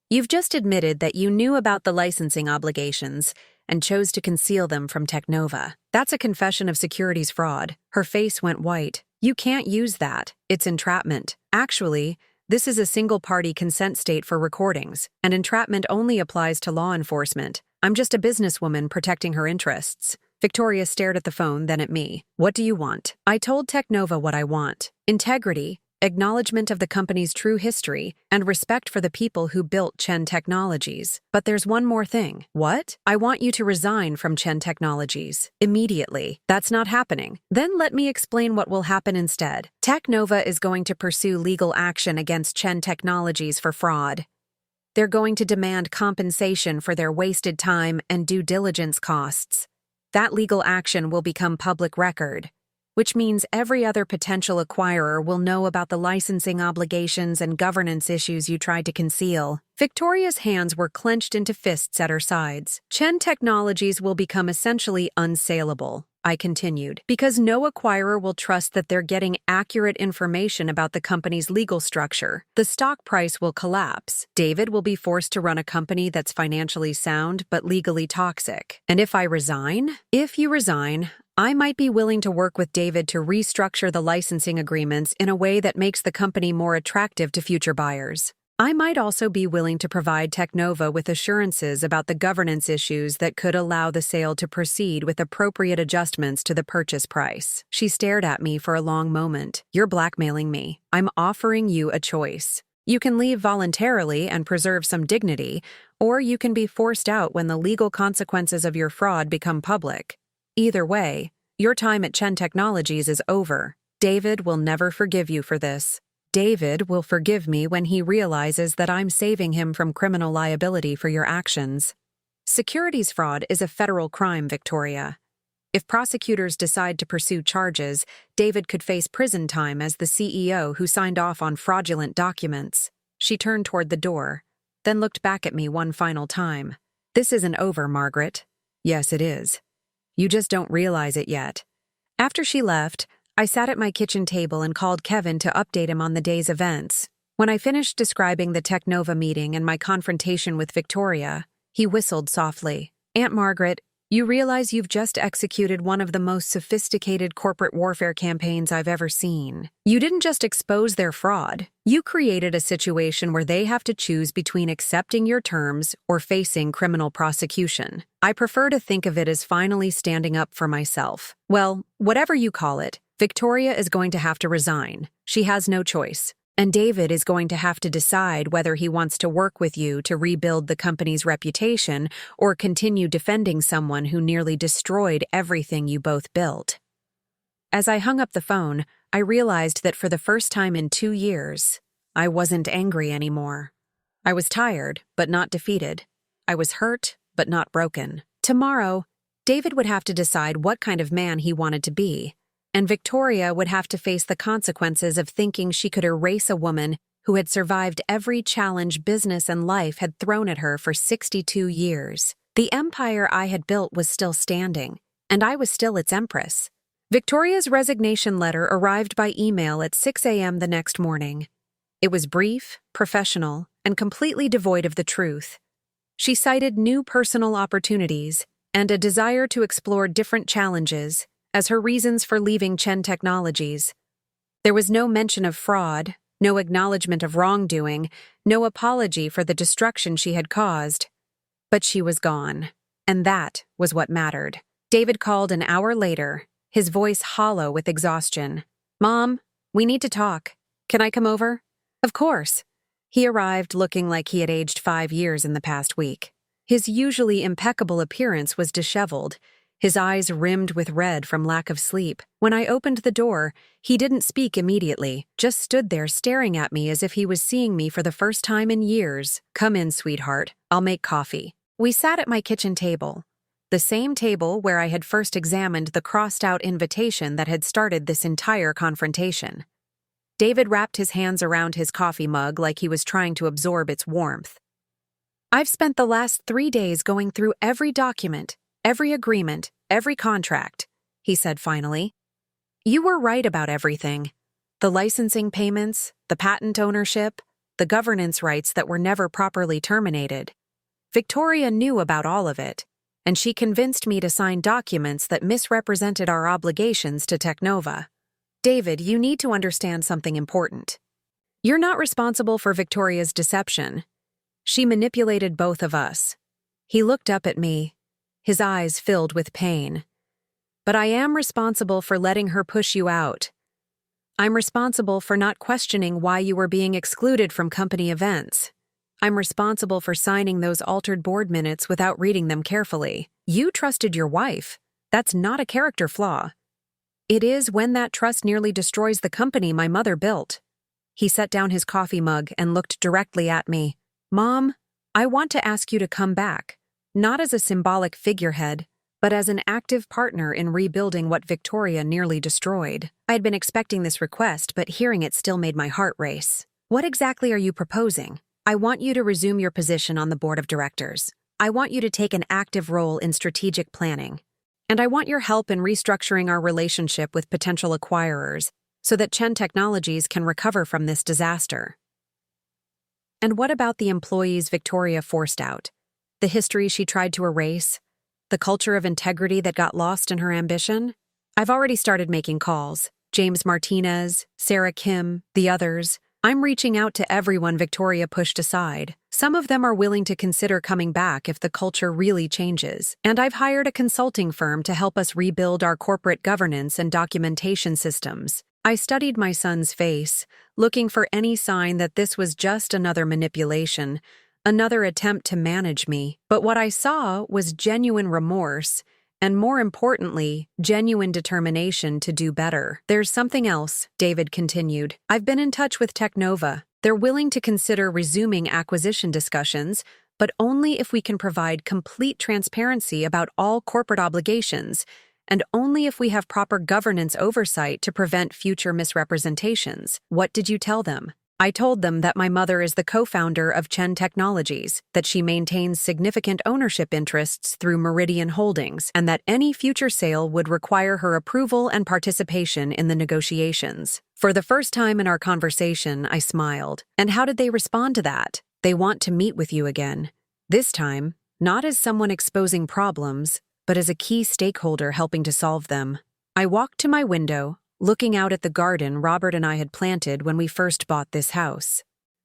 You've just admitted that you knew about the licensing obligations and chose to conceal them from Technova. That's a confession of securities fraud." Her face went white. "You can't use that. It's entrapment. Actually, this is a single-party consent state for recordings, and entrapment only applies to law enforcement. I'm just a businesswoman protecting her interests." Victoria stared at the phone, then at me. "What do you want?" I told Technova what I want: integrity, acknowledgement of the company's true history, and respect for the people who built Chen Technologies. But there's one more thing. "What?" "I want you to resign from Chen Technologies. Immediately." "That's not happening." "Then let me explain what will happen instead. Technova is going to pursue legal action against Chen Technologies for fraud. They're going to demand compensation for their wasted time and due diligence costs. That legal action will become public record, which means every other potential acquirer will know about the licensing obligations and governance issues you tried to conceal." Victoria's hands were clenched into fists at her sides. "Chen Technologies will become essentially unsaleable," I continued, "because no acquirer will trust that they're getting accurate information about the company's legal structure. The stock price will collapse. David will be forced to run a company that's financially sound but legally toxic. And if I resign? If you resign, I might be willing to work with David to restructure the licensing agreements in a way that makes the company more attractive to future buyers. I might also be willing to provide Technova with assurances about the governance issues that could allow the sale to proceed with appropriate adjustments to the purchase price." She stared at me for a long moment. "You're blackmailing me. I'm offering you a choice. You can leave voluntarily and preserve some dignity, or you can be forced out when the legal consequences of your fraud become public. Either way, your time at Chen Technologies is over." David will never forgive you for this. David will forgive me when he realizes that I'm saving him from criminal liability for your actions. Securities fraud is a federal crime, Victoria. If prosecutors decide to pursue charges, David could face prison time as the CEO who signed off on fraudulent documents. She turned toward the door, then looked back at me one final time. This isn't over, Margaret. Yes, it is. You just don't realize it yet. After she left, I sat at my kitchen table and called Kevin to update him on the day's events. When I finished describing the Technova meeting and my confrontation with Victoria, he whistled softly. Aunt Margaret, you realize you've just executed one of the most sophisticated corporate warfare campaigns I've ever seen. You didn't just expose their fraud. You created a situation where they have to choose between accepting your terms or facing criminal prosecution. I prefer to think of it as finally standing up for myself. Well, whatever you call it, Victoria is going to have to resign. She has no choice. And David is going to have to decide whether he wants to work with you to rebuild the company's reputation or continue defending someone who nearly destroyed everything you both built. As I hung up the phone, I realized that for the first time in 2 years, I wasn't angry anymore. I was tired, but not defeated. I was hurt, but not broken. Tomorrow, David would have to decide what kind of man he wanted to be. And Victoria would have to face the consequences of thinking she could erase a woman who had survived every challenge business and life had thrown at her for 62 years. The empire I had built was still standing, and I was still its empress. Victoria's resignation letter arrived by email at 6 a.m. the next morning. It was brief, professional, and completely devoid of the truth. She cited new personal opportunities and a desire to explore different challenges as her reasons for leaving Chen Technologies. There was no mention of fraud, no acknowledgement of wrongdoing, no apology for the destruction she had caused. But she was gone, and that was what mattered. David called an hour later, his voice hollow with exhaustion. Mom, we need to talk. Can I come over? Of course. He arrived looking like he had aged 5 years in the past week. His usually impeccable appearance was disheveled, his eyes rimmed with red from lack of sleep. When I opened the door, he didn't speak immediately, just stood there staring at me as if he was seeing me for the first time in years. Come in, sweetheart. I'll make coffee. We sat at my kitchen table, the same table where I had first examined the crossed-out invitation that had started this entire confrontation. David wrapped his hands around his coffee mug like he was trying to absorb its warmth. I've spent the last 3 days going through every document, every agreement, every contract, he said finally. You were right about everything. The licensing payments, the patent ownership, the governance rights that were never properly terminated. Victoria knew about all of it, and she convinced me to sign documents that misrepresented our obligations to Technova. David, you need to understand something important. You're not responsible for Victoria's deception. She manipulated both of us. He looked up at me, his eyes filled with pain. But I am responsible for letting her push you out. I'm responsible for not questioning why you were being excluded from company events. I'm responsible for signing those altered board minutes without reading them carefully. You trusted your wife. That's not a character flaw. It is when that trust nearly destroys the company my mother built. He set down his coffee mug and looked directly at me. Mom, I want to ask you to come back. Not as a symbolic figurehead, but as an active partner in rebuilding what Victoria nearly destroyed. I had been expecting this request, but hearing it still made my heart race. What exactly are you proposing? I want you to resume your position on the board of directors. I want you to take an active role in strategic planning. And I want your help in restructuring our relationship with potential acquirers so that Chen Technologies can recover from this disaster. And what about the employees Victoria forced out? The history she tried to erase? The culture of integrity that got lost in her ambition? I've already started making calls. James Martinez, Sarah Kim, the others. I'm reaching out to everyone Victoria pushed aside. Some of them are willing to consider coming back if the culture really changes. And I've hired a consulting firm to help us rebuild our corporate governance and documentation systems. I studied my son's face, looking for any sign that this was just another manipulation, another attempt to manage me. But what I saw was genuine remorse and more importantly, genuine determination to do better. There's something else, David continued. I've been in touch with Technova. They're willing to consider resuming acquisition discussions, but only if we can provide complete transparency about all corporate obligations, and only if we have proper governance oversight to prevent future misrepresentations. What did you tell them? I told them that my mother is the co-founder of Chen Technologies, that she maintains significant ownership interests through Meridian Holdings, and that any future sale would require her approval and participation in the negotiations. For the first time in our conversation, I smiled. And how did they respond to that? They want to meet with you again. This time, not as someone exposing problems, but as a key stakeholder helping to solve them. I walked to my window, looking out at the garden Robert and I had planted when we first bought this house.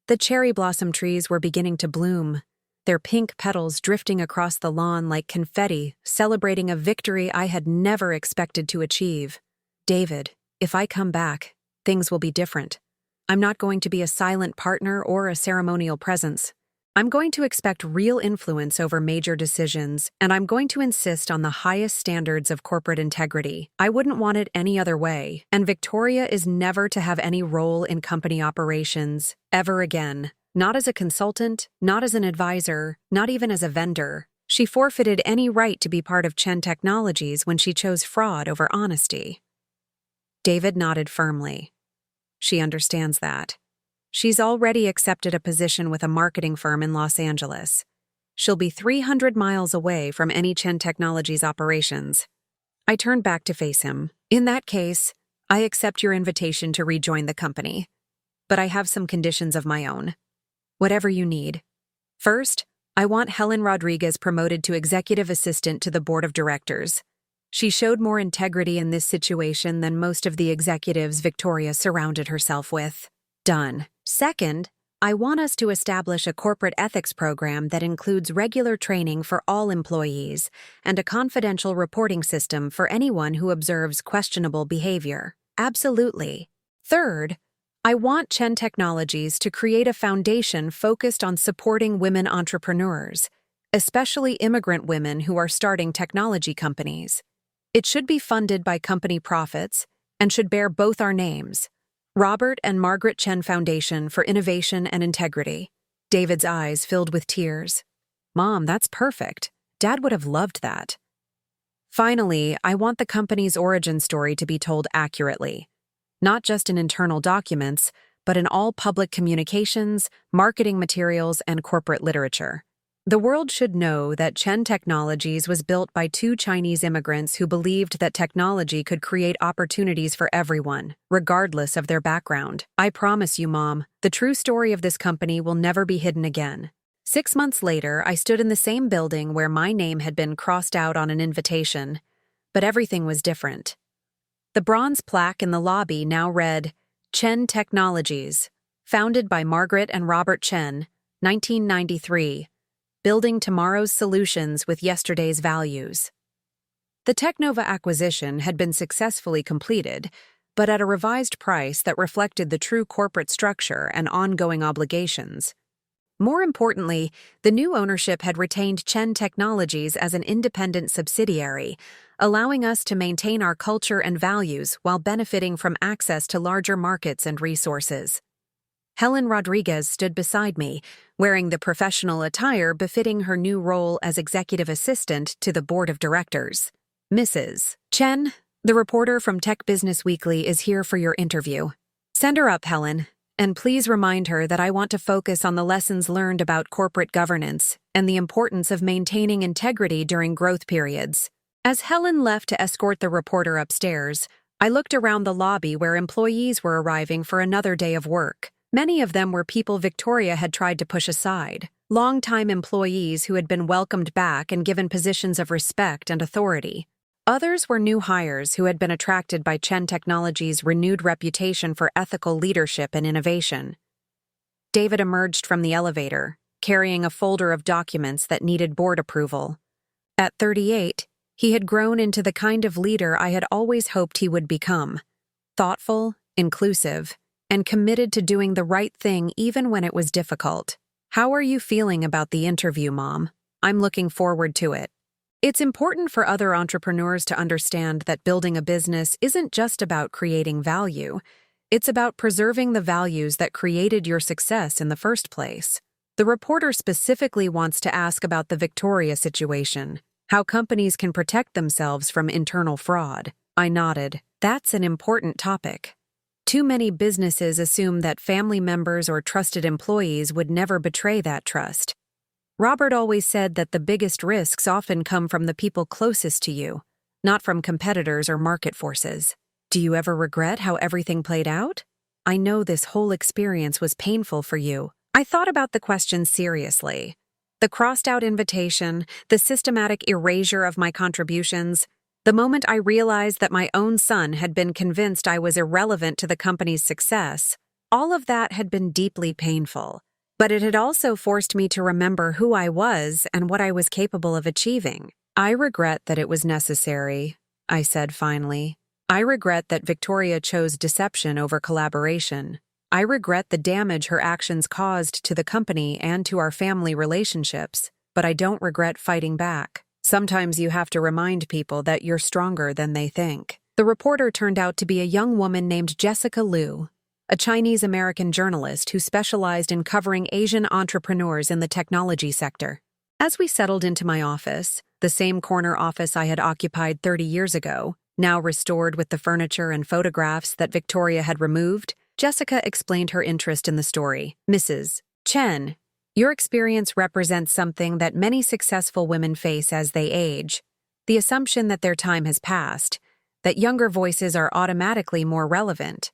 The cherry blossom trees were beginning to bloom, their pink petals drifting across the lawn like confetti, celebrating a victory I had never expected to achieve. David, if I come back, things will be different. I'm not going to be a silent partner or a ceremonial presence. I'm going to expect real influence over major decisions, and I'm going to insist on the highest standards of corporate integrity. I wouldn't want it any other way, and Victoria is never to have any role in company operations, ever again. Not as a consultant, not as an advisor, not even as a vendor. She forfeited any right to be part of Chen Technologies when she chose fraud over honesty. David nodded firmly. She understands that. She's already accepted a position with a marketing firm in Los Angeles. She'll be 300 miles away from any Chen Technologies operations. I turned back to face him. In that case, I accept your invitation to rejoin the company. But I have some conditions of my own. Whatever you need. First, I want Helen Rodriguez promoted to executive assistant to the board of directors. She showed more integrity in this situation than most of the executives Victoria surrounded herself with. Done. Second, I want us to establish a corporate ethics program that includes regular training for all employees and a confidential reporting system for anyone who observes questionable behavior. Absolutely. Third, I want Chen Technologies to create a foundation focused on supporting women entrepreneurs, especially immigrant women who are starting technology companies. It should be funded by company profits and should bear both our names. Robert and Margaret Chen Foundation for Innovation and Integrity. David's eyes filled with tears. Mom, that's perfect. Dad would have loved that. Finally, I want the company's origin story to be told accurately. Not just in internal documents, but in all public communications, marketing materials, and corporate literature. The world should know that Chen Technologies was built by two Chinese immigrants who believed that technology could create opportunities for everyone, regardless of their background. I promise you, Mom, the true story of this company will never be hidden again. 6 months later, I stood in the same building where my name had been crossed out on an invitation, but everything was different. The bronze plaque in the lobby now read, Chen Technologies, founded by Margaret and Robert Chen, 1993. Building tomorrow's solutions with yesterday's values. The Technova acquisition had been successfully completed, but at a revised price that reflected the true corporate structure and ongoing obligations. More importantly, the new ownership had retained Chen Technologies as an independent subsidiary, allowing us to maintain our culture and values while benefiting from access to larger markets and resources. Helen Rodriguez stood beside me, wearing the professional attire befitting her new role as executive assistant to the board of directors. Mrs. Chen, the reporter from Tech Business Weekly, is here for your interview. Send her up, Helen, and please remind her that I want to focus on the lessons learned about corporate governance and the importance of maintaining integrity during growth periods. As Helen left to escort the reporter upstairs, I looked around the lobby where employees were arriving for another day of work. Many of them were people Victoria had tried to push aside, longtime employees who had been welcomed back and given positions of respect and authority. Others were new hires who had been attracted by Chen Technologies' renewed reputation for ethical leadership and innovation. David emerged from the elevator, carrying a folder of documents that needed board approval. At 38, he had grown into the kind of leader I had always hoped he would become: thoughtful, inclusive, and committed to doing the right thing even when it was difficult. How are you feeling about the interview, Mom? I'm looking forward to it. It's important for other entrepreneurs to understand that building a business isn't just about creating value. It's about preserving the values that created your success in the first place. The reporter specifically wants to ask about the Victoria situation, how companies can protect themselves from internal fraud. I nodded. That's an important topic. Too many businesses assume that family members or trusted employees would never betray that trust. Robert always said that the biggest risks often come from the people closest to you, not from competitors or market forces. Do you ever regret how everything played out? I know this whole experience was painful for you. I thought about the question seriously. The crossed-out invitation, the systematic erasure of my contributions, the moment I realized that my own son had been convinced I was irrelevant to the company's success, all of that had been deeply painful. But it had also forced me to remember who I was and what I was capable of achieving. I regret that it was necessary, I said finally. I regret that Victoria chose deception over collaboration. I regret the damage her actions caused to the company and to our family relationships, but I don't regret fighting back. Sometimes you have to remind people that you're stronger than they think. The reporter turned out to be a young woman named Jessica Liu, a Chinese-American journalist who specialized in covering Asian entrepreneurs in the technology sector. As we settled into my office, the same corner office I had occupied 30 years ago, now restored with the furniture and photographs that Victoria had removed, Jessica explained her interest in the story. Mrs. Chen, your experience represents something that many successful women face as they age: the assumption that their time has passed, that younger voices are automatically more relevant.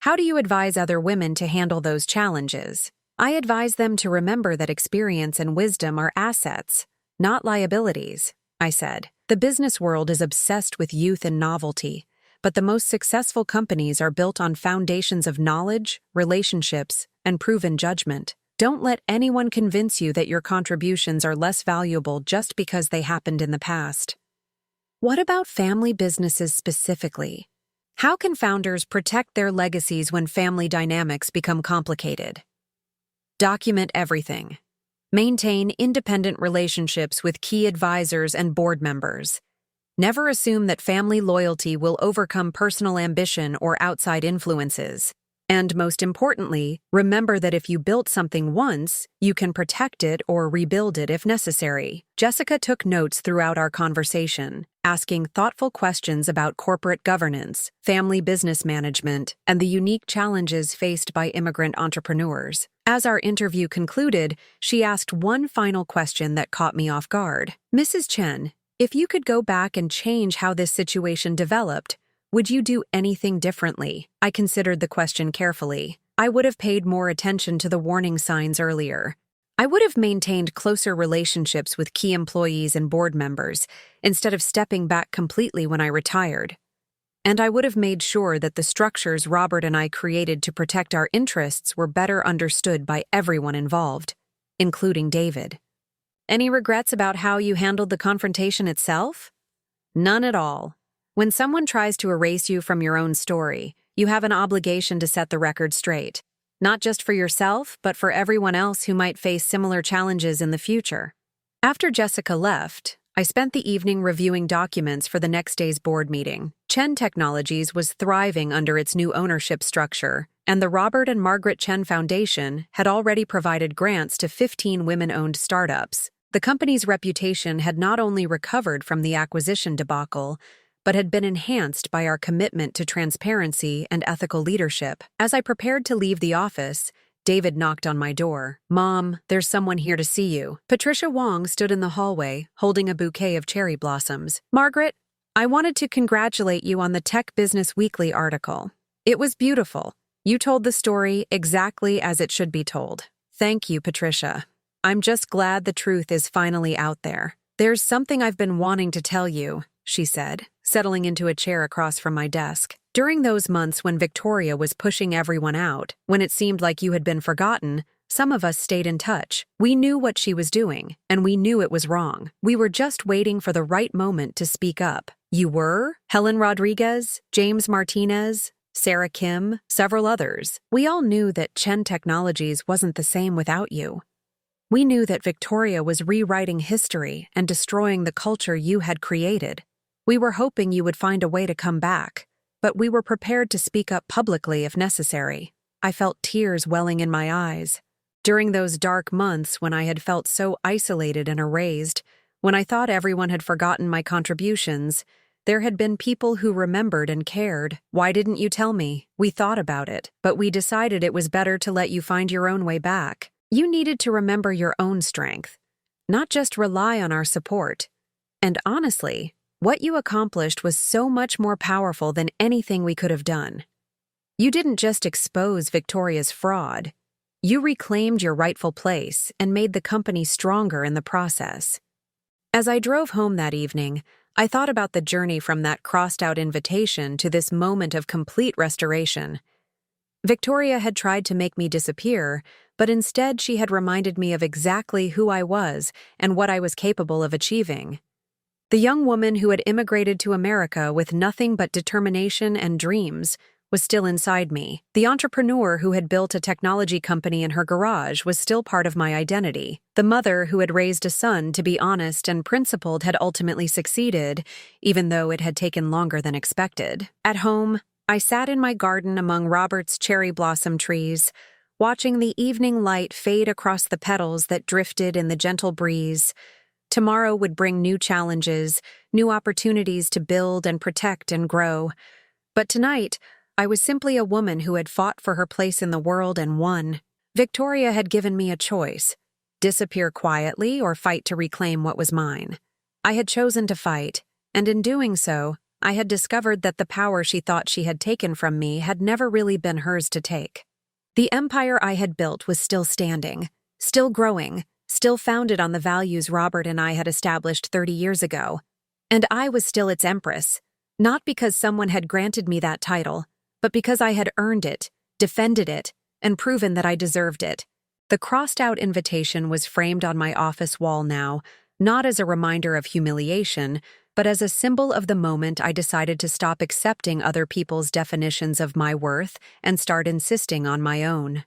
How do you advise other women to handle those challenges? I advise them to remember that experience and wisdom are assets, not liabilities, I said. The business world is obsessed with youth and novelty, but the most successful companies are built on foundations of knowledge, relationships, and proven judgment. Don't let anyone convince you that your contributions are less valuable just because they happened in the past. What about family businesses specifically? How can founders protect their legacies when family dynamics become complicated? Document everything. Maintain independent relationships with key advisors and board members. Never assume that family loyalty will overcome personal ambition or outside influences. And most importantly, remember that if you built something once, you can protect it or rebuild it if necessary. Jessica took notes throughout our conversation, asking thoughtful questions about corporate governance, family business management, and the unique challenges faced by immigrant entrepreneurs. As our interview concluded, she asked one final question that caught me off guard. Mrs. Chen, if you could go back and change how this situation developed, would you do anything differently? I considered the question carefully. I would have paid more attention to the warning signs earlier. I would have maintained closer relationships with key employees and board members, instead of stepping back completely when I retired. And I would have made sure that the structures Robert and I created to protect our interests were better understood by everyone involved, including David. Any regrets about how you handled the confrontation itself? None at all. When someone tries to erase you from your own story, you have an obligation to set the record straight, not just for yourself, but for everyone else who might face similar challenges in the future. After Jessica left, I spent the evening reviewing documents for the next day's board meeting. Chen Technologies was thriving under its new ownership structure, and the Robert and Margaret Chen Foundation had already provided grants to 15 women-owned startups. The company's reputation had not only recovered from the acquisition debacle, but had been enhanced by our commitment to transparency and ethical leadership. As I prepared to leave the office, David knocked on my door. "Mom, there's someone here to see you." Patricia Wong stood in the hallway, holding a bouquet of cherry blossoms. "Margaret, I wanted to congratulate you on the Tech Business Weekly article. It was beautiful. You told the story exactly as it should be told." "Thank you, Patricia. I'm just glad the truth is finally out there." "There's something I've been wanting to tell you," she said, settling into a chair across from my desk. "During those months when Victoria was pushing everyone out, when it seemed like you had been forgotten, some of us stayed in touch. We knew what she was doing, and we knew it was wrong. We were just waiting for the right moment to speak up. You were? Helen Rodriguez, James Martinez, Sarah Kim, several others. We all knew that Chen Technologies wasn't the same without you." We knew that Victoria was rewriting history and destroying the culture you had created. We were hoping you would find a way to come back, but we were prepared to speak up publicly if necessary. I felt tears welling in my eyes. During those dark months when I had felt so isolated and erased, when I thought everyone had forgotten my contributions, there had been people who remembered and cared. Why didn't you tell me? We thought about it, but we decided it was better to let you find your own way back. You needed to remember your own strength, not just rely on our support. And honestly, what you accomplished was so much more powerful than anything we could have done. You didn't just expose Victoria's fraud. You reclaimed your rightful place and made the company stronger in the process. As I drove home that evening, I thought about the journey from that crossed-out invitation to this moment of complete restoration. Victoria had tried to make me disappear, but instead she had reminded me of exactly who I was and what I was capable of achieving. The young woman who had immigrated to America with nothing but determination and dreams was still inside me. The entrepreneur who had built a technology company in her garage was still part of my identity. The mother who had raised a son to be honest and principled had ultimately succeeded, even though it had taken longer than expected. At home, I sat in my garden among Robert's cherry blossom trees, watching the evening light fade across the petals that drifted in the gentle breeze. Tomorrow would bring new challenges, new opportunities to build and protect and grow. But tonight, I was simply a woman who had fought for her place in the world and won. Victoria had given me a choice: disappear quietly or fight to reclaim what was mine. I had chosen to fight, and in doing so, I had discovered that the power she thought she had taken from me had never really been hers to take. The empire I had built was still standing, still growing, still founded on the values Robert and I had established 30 years ago. And I was still its empress, not because someone had granted me that title, but because I had earned it, defended it, and proven that I deserved it. The crossed-out invitation was framed on my office wall now, not as a reminder of humiliation, but as a symbol of the moment I decided to stop accepting other people's definitions of my worth and start insisting on my own.